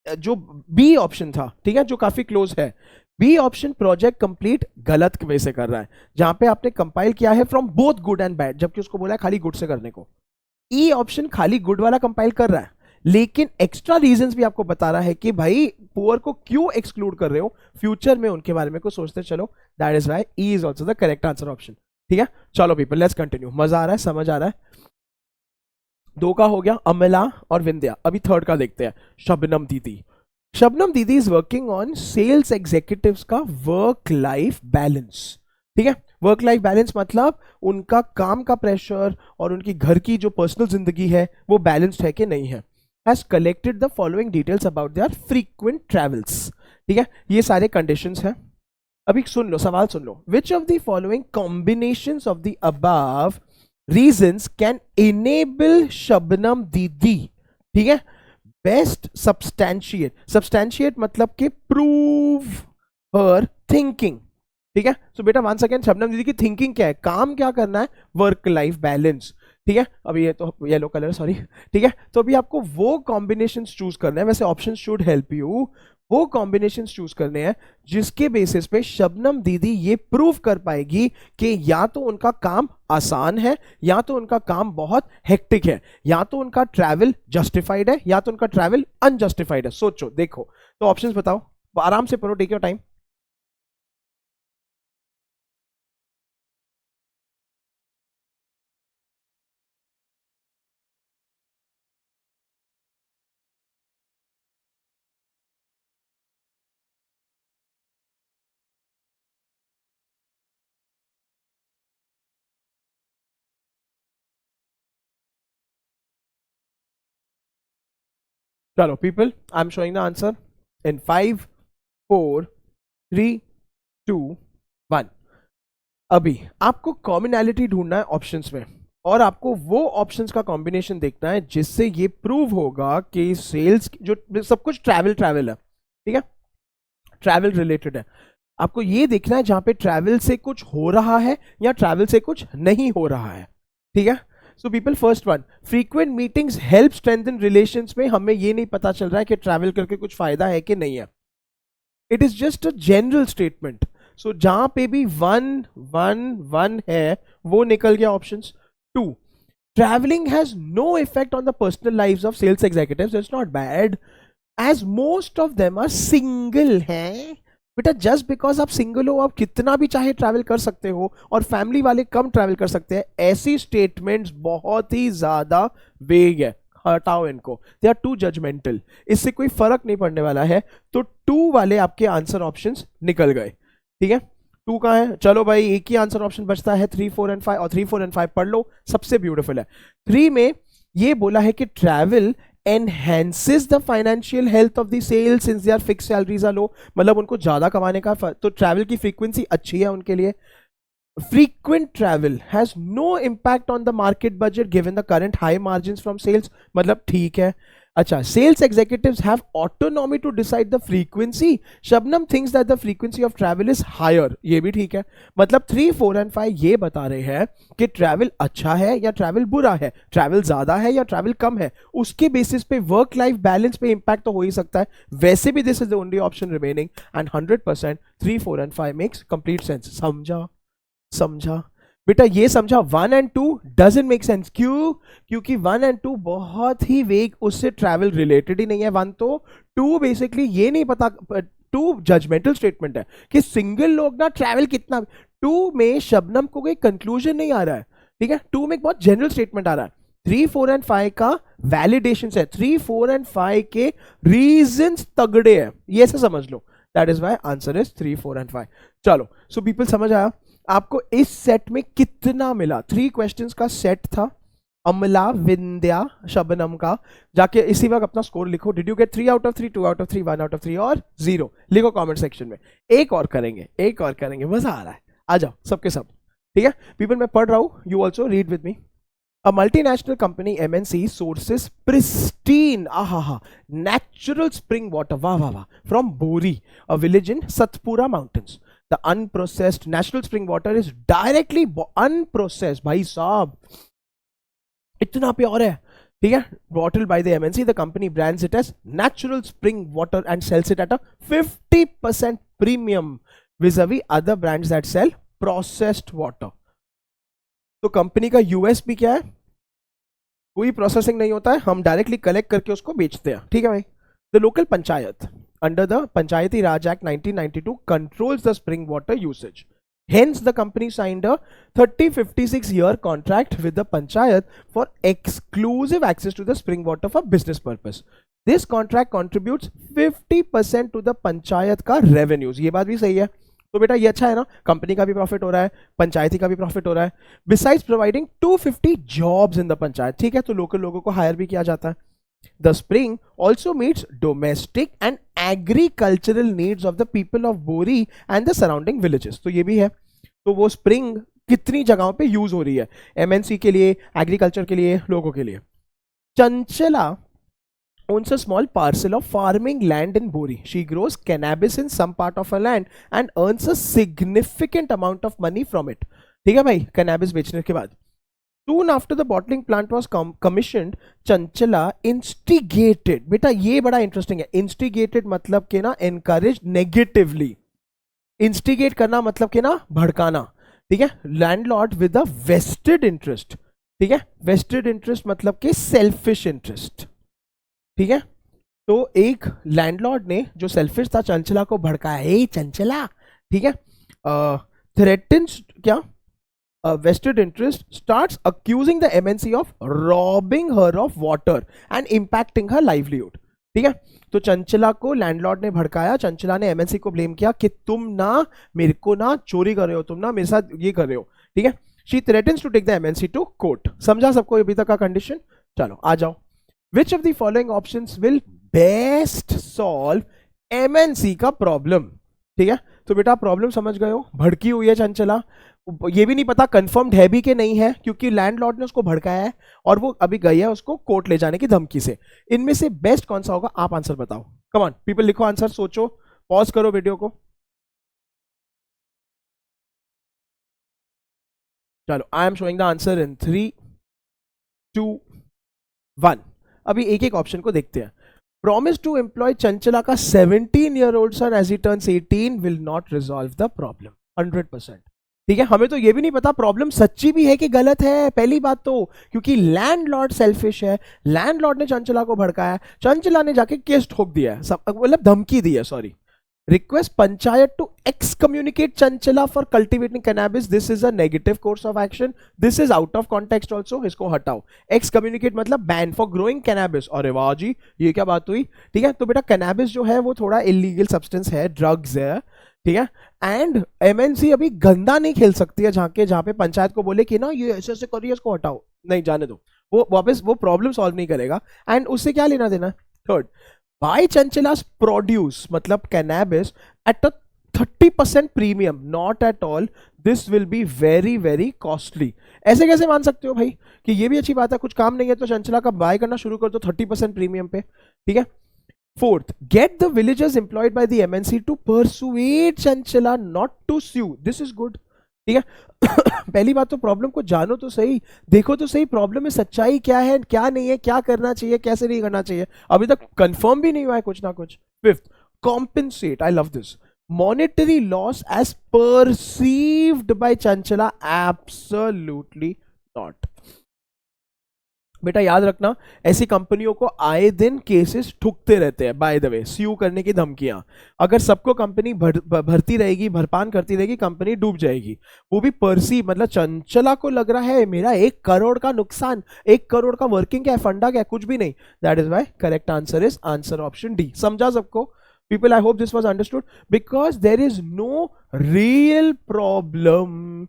जो B ऑप्शन था, ठीक है, जो काफी क्लोज है, B ऑप्शन प्रोजेक्ट कंप्लीट गलत वे से कर रहा है, जहां पे आपने कंपाइल किया है from both good and bad, जबकि उसको बोला है खाली गुड से करने को. E ऑप्शन खाली गुड वाला कंपाइल कर रहा है, लेकिन एक्स्ट्रा रीजंस भी आपको बता रहा है कि भाई पुअर को क्यों एक्सक्लूड कर रहे हो, फ्यूचर में उनके बारे में कुछ सोचते चलो. That is why E is also the correct answer option. ठीक है, चलो पीपल लेट्स कंटिन्यू. मजा आ रहा है, समझ आ रहा है. 2 का हो गया, अमला और विंध्या. अभी 3rd का देखते हैं, Shabnam didi. Shabnam didi is working on sales executives का वर्क लाइफ बैलेंस. ठीक है, वर्क लाइफ बैलेंस मतलब उनका काम का प्रेशर और उनकी घर की जो पर्सनल जिंदगी है वो बैलेंस्ड है कि नहीं है. Has collected the following details about their frequent travels. ठीक है, ये सारे conditions हैं. अभी सुन लो, सवाल सुन लो. Which of the following combinations of the above reasons can enable Shabnam दीदी, ठीक है, best substantiate मतलब कि prove her thinking. ठीक है, so बेटा once again शबनम दीदी की थिंकिंग क्या है, काम क्या करना है, वर्क लाइफ बैलेंस. ठीक है, अभी ये तो येलो कलर, सॉरी. ठीक है, तो अभी आपको वो कॉम्बिनेशन चूज करना है. वैसे ऑप्शन शुड हेल्प यू वो कॉम्बिनेशन चूज करने हैं जिसके बेसिस पे शबनम दीदी ये प्रूव कर पाएगी कि या तो उनका काम आसान है, या तो उनका काम बहुत हेक्टिक है, या तो उनका ट्रैवल जस्टिफाइड है, या तो उनका ट्रैवल अनजस्टिफाइड है। सोचो, देखो, तो ऑप्शंस बताओ, आराम से पढ़ो, टेक योर टाइम। चलो people, I am showing the answer in 5 4 3 2 1। अभी आपको कॉमनैलिटी ढूंढना है ऑप्शंस में, और आपको वो ऑप्शंस का कॉम्बिनेशन देखना है जिससे ये प्रूव होगा कि सेल्स जो सब कुछ ट्रैवल ट्रैवल है, ठीक है, ट्रैवल रिलेटेड है। आपको ये देखना है जहां पे ट्रैवल से कुछ हो रहा है या ट्रैवल से कुछ नहीं हो रहा है, ठीक है। So people, first one, frequent meetings help strengthen relations में हमें ये नहीं पता चल रहा है कि ट्रैवल करके कुछ फायदा है कि नहीं है। It is just a general statement. So जहां पे भी 1 1 1 है वो निकल गया options. 2, traveling has no effect on the personal lives of sales executives. It's not bad as most of them are single हैं। बेटा जस्ट बिकॉज आप सिंगल हो आप कितना भी चाहे ट्रैवल कर सकते हो, और फैमिली वाले कम ट्रैवल कर सकते हैं, ऐसी स्टेटमेंट्स बहुत ही ज्यादा वेग है, हटाओ इनको, दे आर टू जजमेंटल, इससे कोई फर्क नहीं पड़ने वाला है। तो 2 वाले आपके आंसर ऑप्शंस निकल गए, ठीक है। 2 कहाँ है? चलो भाई, एक ही आंसर ऑप्शन बचता है 3 4 एंड 5, और 3 4 एंड 5 पढ़ लो, सबसे ब्यूटीफुल है। 3 में ये बोला है कि travel enhances the financial health of the sales since their fixed salaries are low, मतलब उनको ज्यादा कमाने का, तो ट्रैवल की फ्रीक्वेंसी अच्छी है उनके लिए। frequent travel has no impact on the market budget given the current high margins from sales, मतलब ठीक है। अच्छा, sales executives have autonomy to decide the frequency, Shabnam thinks that the frequency of travel is higher, ये भी ठीक है। मतलब 3 4 एंड 5 ये बता रहे हैं कि ट्रैवल अच्छा है या ट्रैवल बुरा है, ट्रैवल ज्यादा है या ट्रैवल कम है, उसके बेसिस पे वर्क लाइफ बैलेंस पे इंपैक्ट तो हो ही सकता है। वैसे भी this is the only option remaining, and 100% 3 4 and 5 makes complete sense. समझा? समझा बेटा, ये समझा। 1 एंड 2 डजंट मेक सेंस, क्यों? क्योंकि 1 एंड 2 बहुत ही वेग, उससे ट्रैवल रिलेटेड ही नहीं है 1 तो। 2 बेसिकली ये नहीं पता, 2 जजमेंटल स्टेटमेंट है कि सिंगल लोग ना ट्रैवल कितना। 2 में शबनम को कोई कंक्लूजन नहीं आ रहा है, ठीक है। 2 में एक बहुत जनरल स्टेटमेंट आ रहा है। 3 4 एंड 5 का वैलिडेशन है, 3 4 एंड 5 के रीजंस तगड़े हैं, ये ऐसे समझ लो। That is why answer is 3 4 and 5। चलो, सो पीपल समझ आया आपको इस सेट में कितना मिला? 3 क्वेश्चंस का सेट था, अमला, विंध्या, शबनम का। जाके इसी वक्त अपना स्कोर लिखो। Did you get 3 out of 3, 2 out of 3, 1 out of 3 और 0? लिखो कमेंट सेक्शन में। एक और करेंगे, एक और करेंगे, मजा आ रहा है, आ जाओ सबके सब, ठीक है। पीपल, मैं पढ़ रहा हूं, you also read with me. A multinational company MNC sources pristine natural spring water from Bori, a village in Satpura mountains. The unprocessed natural spring water is directly unprocessed, भाई साहब इतना प्योर है, ठीक है। Bottled by the MNC, the company brands it as natural spring water and sells it at a 50% premium vis-a-vis other brands that sell processed water. तो कंपनी का यूएसपी क्या है? कोई प्रोसेसिंग नहीं होता है, हम डायरेक्टली कलेक्ट करके उसको बेचते हैं, ठीक है भाई। The local panchayat under the Panchayati Raj act 1992 controls the spring water usage. Hence, the company signed a 30-56-year contract with the Panchayat for exclusive access to the spring water for business purpose. This contract contributes 50% to the Panchayat का revenues. ये बात भी सही है, तो बेटा ये अच्छा है ना, कंपनी का भी प्रॉफिट हो रहा है, पंचायती का भी प्रॉफिट हो रहा है। Besides providing 250 jobs in the panchayat, ठीक है, तो लोकल लोगों को हायर भी किया जाता है। The spring also meets domestic and agricultural needs of the people of बोरी एंड द सराउंडिंग विलेजेस, तो ये भी है। तो वो स्प्रिंग कितनी जगहों पे यूज हो रही है? एमएनसी के लिए, एग्रीकल्चर के लिए, लोगों के लिए। Chanchala owns a small parcel of farming land in Bori. She grows cannabis in some part of her land and earns a significant amount of money from it. ठीक है भाई, cannabis बेचने के बाद। Soon after the bottling plant was commissioned, Chanchala instigated, बेटा ये बड़ा इंटरेस्टिंग है, instigated मतलब के ना encouraged negatively, instigate करना मतलब के ना भड़काना, ठीक है, landlord with a vested interest, ठीक है, वेस्टेड इंटरेस्ट मतलब के सेल्फिश इंटरेस्ट, ठीक है। तो एक लैंडलॉर्ड ने जो सेल्फिश था चंचला को भड़काया, हे चंचला, ठीक है, थ्रेटन्स क्या, vested interest starts accusing the MNC of robbing her of water and impacting her livelihood, ठीक है। तो चंचला को लैंडलॉर्ड ने भड़काया, चंचला ने एमएनसी को ब्लेम किया कि तुम ना मेरे को ना चोरी कर रहे हो, तुम ना मेरे साथ ये कर रहे हो, ठीक है। She threatens to take the MNC to court. समझा सबको अभी तक का कंडीशन? चलो आ जाओ। Which of the following options will best solve MNC का प्रॉब्लम, ठीक है। तो बेटा प्रॉब्लम समझ गए हो, भड़की हुई है चंचला, ये भी नहीं पता कंफर्म्ड है भी कि नहीं है, क्योंकि लैंडलॉर्ड ने उसको भड़काया है और वो अभी गई है उसको कोर्ट ले जाने की धमकी से। इनमें से बेस्ट कौन सा होगा, आप आंसर बताओ। कम ऑन पीपल, लिखो आंसर, सोचो, पॉज करो वीडियो को। चलो आई एम शोइंग द आंसर इन 3 2 1। अभी एक एक ऑप्शन को देखते हैं। Promise to employ चंचला का 17-year-old son as he turns 18 will not resolve the problem 100%, ठीक है। हमें तो ये भी नहीं पता प्रॉब्लम सच्ची भी है कि गलत है, पहली बात तो, क्योंकि लैंडलॉर्ड सेल्फिश है, लैंडलॉर्ड ने चंचला को भड़काया, चंचला ने जाके केस ठोक दिया है, मतलब धमकी दी है, sorry. Request Panchayat to excommunicate Chanchala for cultivating cannabis. This is a negative course of action. This is out of context also. इसको हटाओ। Excommunicate मतलब ban for growing cannabis। अरे वाह जी, ये क्या बात हुई, ठीक है। तो बेटा cannabis जो है वो थोड़ा illegal substance है, drugs है, ठीक है। एंड एमएनसी अभी गंदा नहीं खेल सकती है जहां पे पंचायत को बोले कि ना ये ऐसे ऐसे करिए, इसको हटाओ, नहीं जाने दो, वो वापस वो प्रॉब्लम सॉल्व नहीं करेगा, एंड उससे क्या लेना देना। थर्ड, Buy Chanchala's produce, मतलब cannabis, at a 30% premium, not at all. This will be very very costly. ऐसे कैसे मान सकते हो भाई कि ये भी अच्छी बात है, कुछ काम नहीं है तो चंचला का बाय करना शुरू कर दो 30% प्रीमियम पे, ठीक है। Fourth, get the villagers employed by the MNC to persuade Chanchala not to sue. This is good, ठीक है। पहली बात तो प्रॉब्लम को जानो तो सही, देखो तो सही प्रॉब्लम में सच्चाई क्या है, क्या नहीं है, क्या करना चाहिए, कैसे नहीं करना चाहिए, अभी तक कंफर्म भी नहीं हुआ है कुछ ना कुछ। Fifth, compensate, I love this, monetary loss as perceived by Chanchala, absolutely not. बेटा याद रखना, ऐसी कंपनियों को आए दिन केसेस ठुकते रहते हैं, बाय द वे, स्यू करने की धमकियां। अगर सबको कंपनी भरती रहेगी, भरपान करती रहेगी, कंपनी डूब जाएगी। वो भी परसी, मतलब चंचला को लग रहा है मेरा 1 करोड़ का नुकसान, 1 करोड़ का वर्किंग क्या है, फंडा क्या है, कुछ भी नहीं। That is why correct answer is answer option D. समझा सबको people? I hope this was understood, because there is no real problem,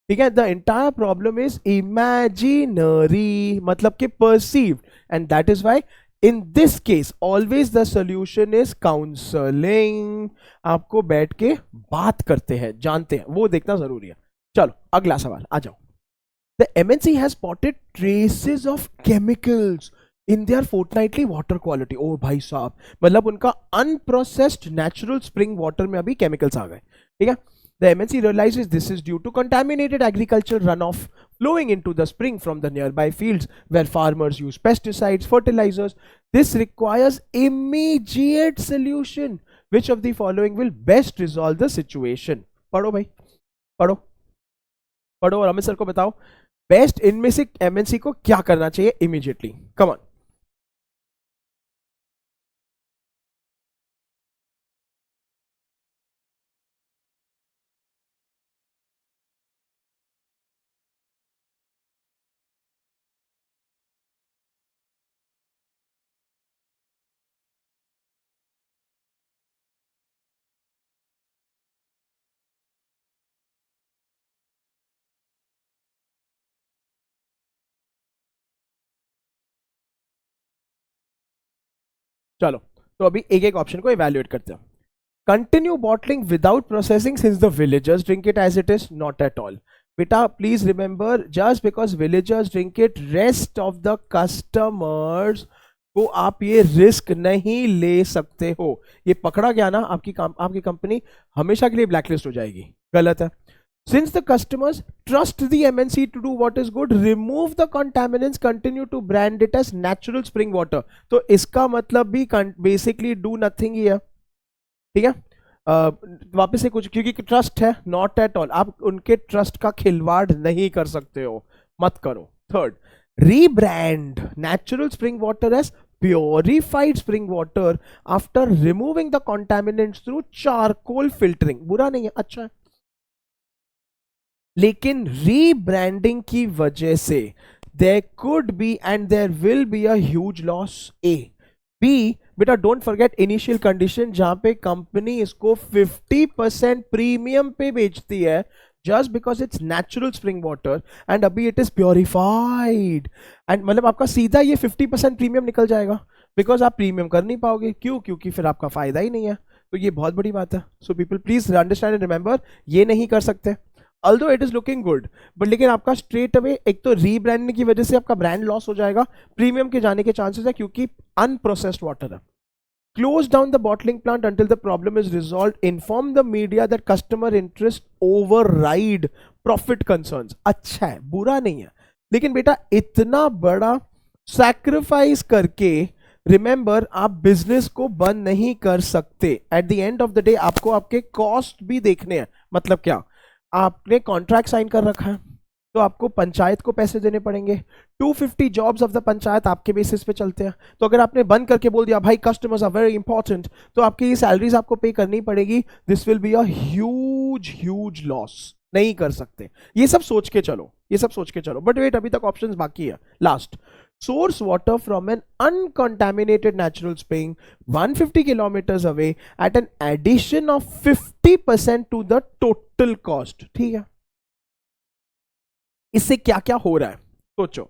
ठीक है। The entire problem is imaginary, मतलब कि perceived, and that is why in this case always the solution is counselling. आपको बैठ के बात करते हैं, जानते हैं, वो देखना जरूरी है। चलो अगला सवाल आ जाओ। The MNC has spotted traces of chemicals in their fortnightly water quality. ओ भाई साहब, मतलब उनका अनप्रोसेस्ड नेचुरल स्प्रिंग वाटर में अभी केमिकल्स आ गए, ठीक है। The MNC realizes this is due to contaminated agricultural runoff flowing into the spring from the nearby fields where farmers use pesticides, fertilizers. This requires immediate solution. Which of the following will best resolve the situation? पढ़ो भाई, पढ़ो पढ़ो और अमित सर को बताओ बेस्ट इनमें से MNC को क्या करना चाहिए इमीडिएटली। Come on. चलो तो अभी एक एक ऑप्शन को इवैल्यूएट करते हैं। Continue bottling without processing since the villagers drink it as it is, not at all. बेटा please remember, just because villagers drink it, rest of the customers को आप ये रिस्क नहीं ले सकते हो। ये पकड़ा गया ना, आपकी कंपनी हमेशा के लिए ब्लैकलिस्ट हो जाएगी, गलत है। Since the customers trust the MNC to do what is good, remove the contaminants, continue to brand it as natural spring water. तो इसका मतलब भी basically do nothing ही है, ठीक है। वापस से कुछ, क्योंकि ट्रस्ट है, नॉट एट ऑल, आप उनके ट्रस्ट का खिलवाड़ नहीं कर सकते हो, मत करो। Third, rebrand natural spring water as purified spring water after removing the contaminants through charcoal filtering. बुरा नहीं है, अच्छा है, लेकिन रीब्रांडिंग की वजह से there could be and there will be a huge loss. A B, बेटा डोंट फॉरगेट इनिशियल कंडीशन, जहां पे कंपनी इसको 50% प्रीमियम पे बेचती है just because it's natural spring water and अभी इट इज प्योरिफाइड, एंड मतलब आपका सीधा ये 50% प्रीमियम निकल जाएगा, बिकॉज आप प्रीमियम कर नहीं पाओगे। क्यों? क्योंकि फिर आपका फायदा ही नहीं है। तो ये बहुत बड़ी बात है। So people please understand and remember, ये नहीं कर सकते। Although it is looking good, but लेकिन आपका स्ट्रेट अवे एक तो रीब्रांडिंग की वजह से आपका ब्रांड लॉस हो जाएगा, प्रीमियम के जाने के चांसेस है क्योंकि अनप्रोसेस्ड वाटर है। Close down the bottling plant until the problem is resolved. Inform the media that customer interest override profit concerns. अच्छा है, बुरा नहीं है, लेकिन बेटा इतना बड़ा सैक्रिफाइस करके रिमेंबर आप बिजनेस को बंद नहीं कर सकते। Eight the end of the day आपको आपके कॉस्ट भी देखने हैं। मतलब क्या? आपने कॉन्ट्रैक्ट साइन कर रखा है तो आपको पंचायत को पैसे देने पड़ेंगे। 250 जॉब्स ऑफ द पंचायत आपके बेसिस पे चलते हैं। तो अगर आपने बंद करके बोल दिया भाई कस्टमर्स आर वेरी इंपॉर्टेंट, तो आपकी ये सैलरीज आपको पे करनी पड़ेगी। This will be a huge huge loss. नहीं कर सकते। ये सब सोच के चलो, ये सब सोच के चलो। बट वेट, अभी तक ऑप्शंस बाकी है। Last, source water from an uncontaminated natural spring 150 kilometers away at an addition of 50% to the total cost। ठीक है, इससे क्या क्या हो रहा है सोचो।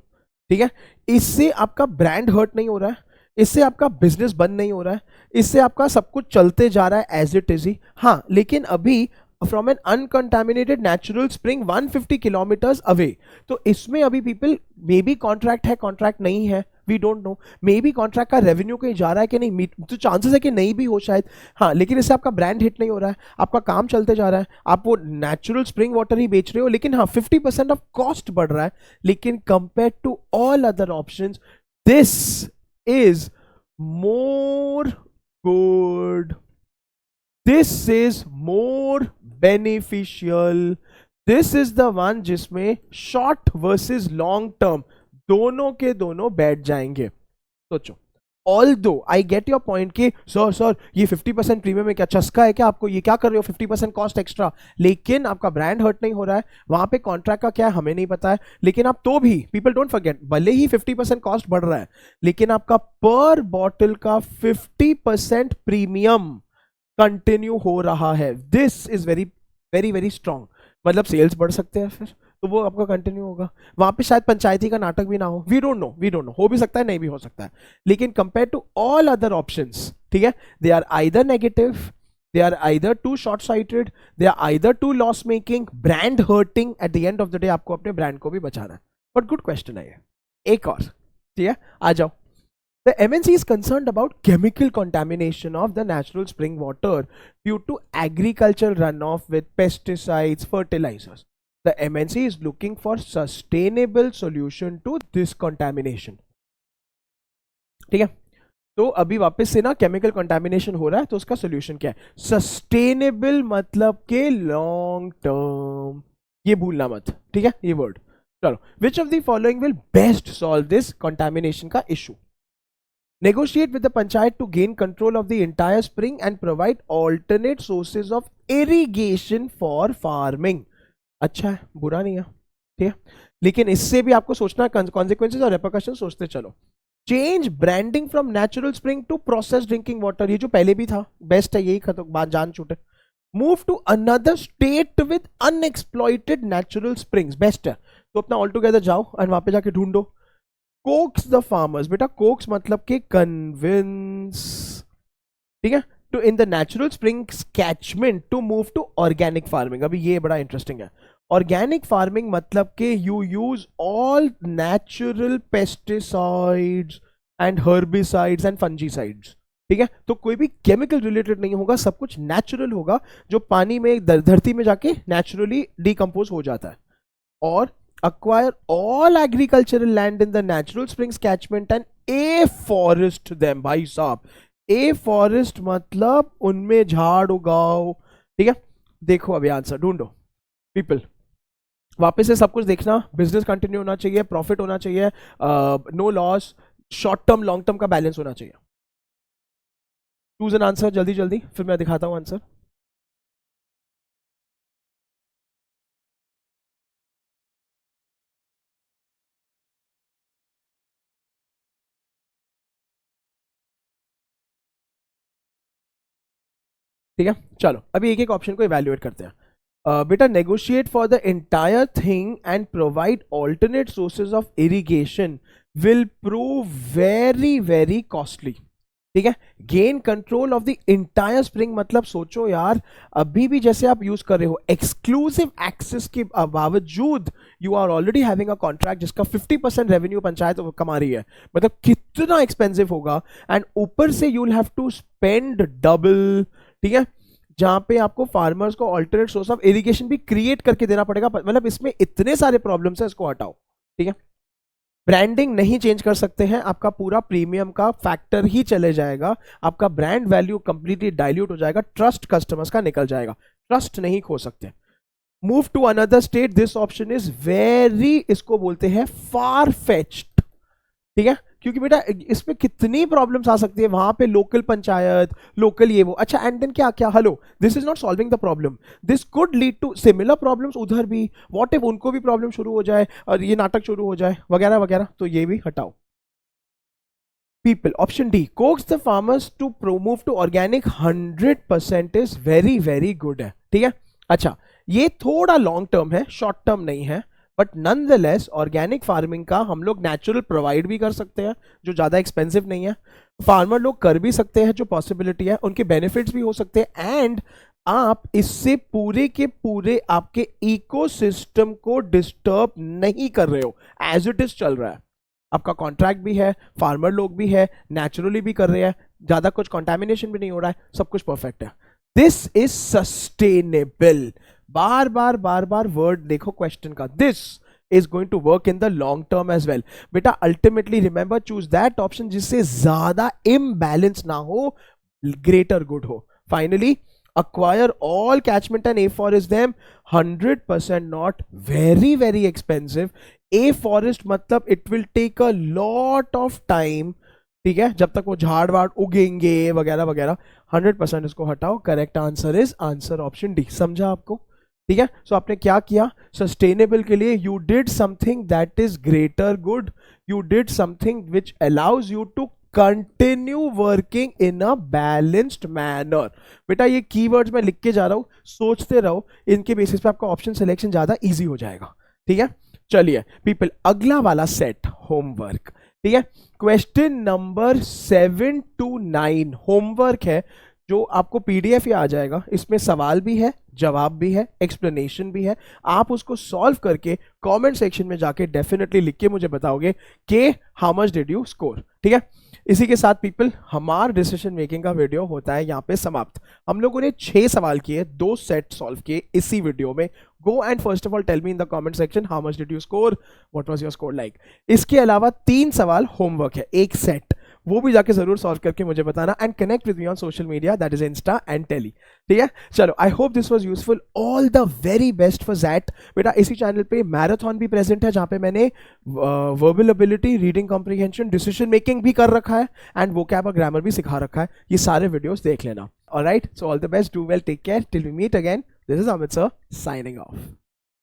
ठीक है, इससे आपका ब्रांड हर्ट नहीं हो रहा है, इससे आपका बिजनेस बंद नहीं हो रहा है, इससे आपका सब कुछ चलते जा रहा है एज इट इज ही। हाँ, लेकिन अभी from an uncontaminated natural spring 150 kilometres away, तो इसमें अभी पीपल मे बी कॉन्ट्रैक्ट है, कॉन्ट्रैक्ट नहीं है, we don't know. Maybe contract का रेवेन्यू कहीं जा रहा है कि नहीं, तो चांसेस है कि नहीं भी हो शायद। हाँ, लेकिन इससे आपका ब्रांड हिट नहीं हो रहा है, आपका काम चलते जा रहा है, आप वो नेचुरल स्प्रिंग वाटर ही बेच रहे हो। लेकिन हाँ, 50% ऑफ कॉस्ट बढ़ रहा है, लेकिन compare to all other options this is more good, this is more beneficial, this is the one जिसमें शॉर्ट वर्सेस लॉन्ग टर्म दोनों के दोनों बैठ जाएंगे। सोचो, although I get your point कि सर ये 50% प्रीमियम है, क्या चस्का है क्या आपको, ये क्या कर रहे हो 50% कॉस्ट एक्स्ट्रा, लेकिन आपका ब्रांड हर्ट नहीं हो रहा है। वहां पे कॉन्ट्रैक्ट का क्या है हमें नहीं पता है, लेकिन आप तो भी पीपल डोंट फॉरगेट, भले ही 50% कॉस्ट बढ़ रहा है, लेकिन आपका पर बॉटल का 50% प्रीमियम कंटिन्यू हो रहा है। This is very very very strong. मतलब सेल्स बढ़ सकते हैं फिर, तो वो आपका कंटिन्यू होगा। वहां पे शायद पंचायती का नाटक भी ना हो, वी डोंट नो, हो भी सकता है, नहीं भी हो सकता है। लेकिन compare to all other options, ठीक है, they are either negative, they are either too short sighted, they are either too loss making, brand hurting. At the end of the day आपको अपने ब्रांड को भी बचाना है। बट गुड क्वेश्चन है ये। एक और, ठीक है, आ जाओ। The MNC is concerned about chemical contamination of the natural spring water due to agricultural runoff with pesticides, fertilizers. The MNC is looking for sustainable solution to this contamination. ठीक है, तो अभी वापस से ना केमिकल कंटामिनेशन हो रहा है, तो उसका सोल्यूशन क्या है? सस्टेनेबल मतलब के लॉन्ग टर्म, ये भूलना मत, ठीक है, ये वर्ड। चलो, विच of the following will best solve this contamination का issue? Negotiate with the panchayat to gain control of the entire spring and provide alternate sources of irrigation for farming. अच्छा है, बुरा नहीं है, ठीक है, लेकिन इससे भी आपको सोचना consequences और repercussions सोचते चलो। Change branding from natural spring to processed drinking water, ये जो पहले भी था, बेस्ट है, यही खत्म, बात जान छूटे। Move to another state with unexploited natural springs, best है। तो अपना ऑल टुगेदर जाओ और वहां पे जाके ढूंढो। Coax the farmers, बेटा coax मतलब के convince, ठीक है, to in the natural springs catchment to move to organic farming। अभी ये बड़ा इंटरेस्टिंग है। ऑर्गेनिक फार्मिंग मतलब के you use all natural pesticides and herbicides and fungicides. ठीक है, तो कोई भी केमिकल रिलेटेड नहीं होगा, सब कुछ नेचुरल होगा, जो पानी में धरती में जाके नेचुरली डिकम्पोज हो जाता है। और acquire all agricultural land in the natural springs catchment and afforest them। भाई साहब, afforest मतलब उनमें झाड़ उगाओ। ठीक है, देखो अभी आंसर ढूंढो पीपल, वापस से सब कुछ देखना, बिजनेस कंटिन्यू होना चाहिए, प्रॉफिट होना चाहिए, no loss, short term long term का बैलेंस होना चाहिए। चूज एन आंसर जल्दी जल्दी, फिर मैं दिखाता हूं आंसर। ठीक है, चलो अभी एक एक ऑप्शन को इवेल्युएट करते हैं। बेटा, negotiate for the entire thing and provide alternate sources of irrigation will prove very very costly. ठीक है, gain control of the entire spring मतलब सोचो यार, अभी भी जैसे आप यूज कर रहे हो एक्सक्लूसिव एक्सेस के बावजूद you are already having a contract जिसका 50% रेवेन्यू पंचायत कमा रही है, मतलब कितना एक्सपेंसिव होगा। एंड ऊपर से you will have to spend double. ठीक है, जहां पे आपको फार्मर्स को ऑल्टरनेट सोर्स ऑफ इरिगेशन भी क्रिएट करके देना पड़ेगा, मतलब इसमें इतने सारे प्रॉब्लम्स है, इसको हटाओ। ठीक है, ब्रांडिंग नहीं चेंज कर सकते हैं, आपका पूरा प्रीमियम का फैक्टर ही चले जाएगा, आपका ब्रांड वैल्यू कंप्लीटली डाइल्यूट हो जाएगा, ट्रस्ट कस्टमर्स का निकल जाएगा, ट्रस्ट नहीं खो सकते। Move to another state, this option is very, इसको बोलते हैं फार फेच्ड। ठीक है, क्योंकि बेटा इसमें कितनी प्रॉब्लम्स आ सकती है, वहां पे लोकल पंचायत, लोकल ये वो, अच्छा एंड देन क्या क्या, hello this is not solving the problem, this could lead to similar problems उधर भी, व्हाट इफ उनको भी प्रॉब्लम शुरू हो जाए और ये नाटक शुरू हो जाए वगैरह वगैरह, तो ये भी हटाओ। People, option D, coax the farmers to प्रोमूव to organic 100% is very very good है। ठीक है, अच्छा ये थोड़ा लॉन्ग टर्म है, शॉर्ट टर्म नहीं है, बट नॉनदलेस ऑर्गेनिक फार्मिंग का हम लोग नेचुरल प्रोवाइड भी कर सकते हैं जो ज़्यादा एक्सपेंसिव नहीं है, फार्मर लोग कर भी सकते हैं जो पॉसिबिलिटी है, उनके बेनिफिट्स भी हो सकते हैं, एंड आप इससे पूरे के पूरे आपके इकोसिस्टम को डिस्टर्ब नहीं कर रहे हो, एज इट इज चल रहा है, आपका कॉन्ट्रैक्ट भी है, फार्मर लोग भी है, नेचुरली भी कर रहे हैं, ज़्यादा कुछ कंटामिनेशन भी नहीं हो रहा है, सब कुछ परफेक्ट है। दिस इज सस्टेनेबल, बार बार वर्ड देखो क्वेश्चन का, this is going to work in the long term as well. बेटा ultimately remember, choose that option जिससे ज्यादा इम्बैलेंस ना हो, ग्रेटर गुड हो। Finally, acquire all catchment and afforest them, 100% not very very expensive। afforest मतलब it will take a lot of time, ठीक है, जब तक वो झाड़ वाड़ उगेंगे वगैरह वगैरह, 100% इसको हटाओ। Correct answer is answer option D. समझा आपको? ठीक है, सो आपने क्या किया, सस्टेनेबल के लिए you did something that is greater good, you did something which allows you to continue working in a balanced manner. बेटा ये कीवर्ड्स मैं लिख के जा रहा हूं, सोचते रहो, इनके बेसिस पे आपका ऑप्शन सिलेक्शन ज्यादा इजी हो जाएगा। ठीक है, चलिए पीपल, अगला वाला सेट होमवर्क। ठीक है, क्वेश्चन नंबर 7 to 9 होमवर्क है, जो आपको पीडीएफ ही आ जाएगा, इसमें सवाल भी है, जवाब भी है, एक्सप्लेनेशन भी है, आप उसको सॉल्व करके कमेंट सेक्शन में जाके डेफिनेटली लिख के मुझे बताओगे कि how much did you score. ठीक है, इसी के साथ पीपल हमारा डिसीजन मेकिंग का वीडियो होता है यहाँ पे समाप्त। हम लोगों ने 6 सवाल किए, 2 सेट सॉल्व किए इसी वीडियो में। Go and first of all tell me in the comment section how much did you score, what was your score like. इसके अलावा 3 सवाल होमवर्क है, एक सेट, वो भी जाके जरूर सॉल्व करके मुझे बताना, and connect with me on social media, that is Insta and Tele. ठीक है, चलो I hope this was useful, all the very best for that. बेटा इसी चैनल पे मैराथन भी प्रेजेंट है, जहां पे मैंने verbal ability, reading comprehension, decision making भी कर रखा है, एंड वोकैब और ग्रामर भी सिखा रखा है, ये सारे वीडियोस देख लेना। Alright, so all the best, do well, take care, till we meet again, this is Amit sir signing of.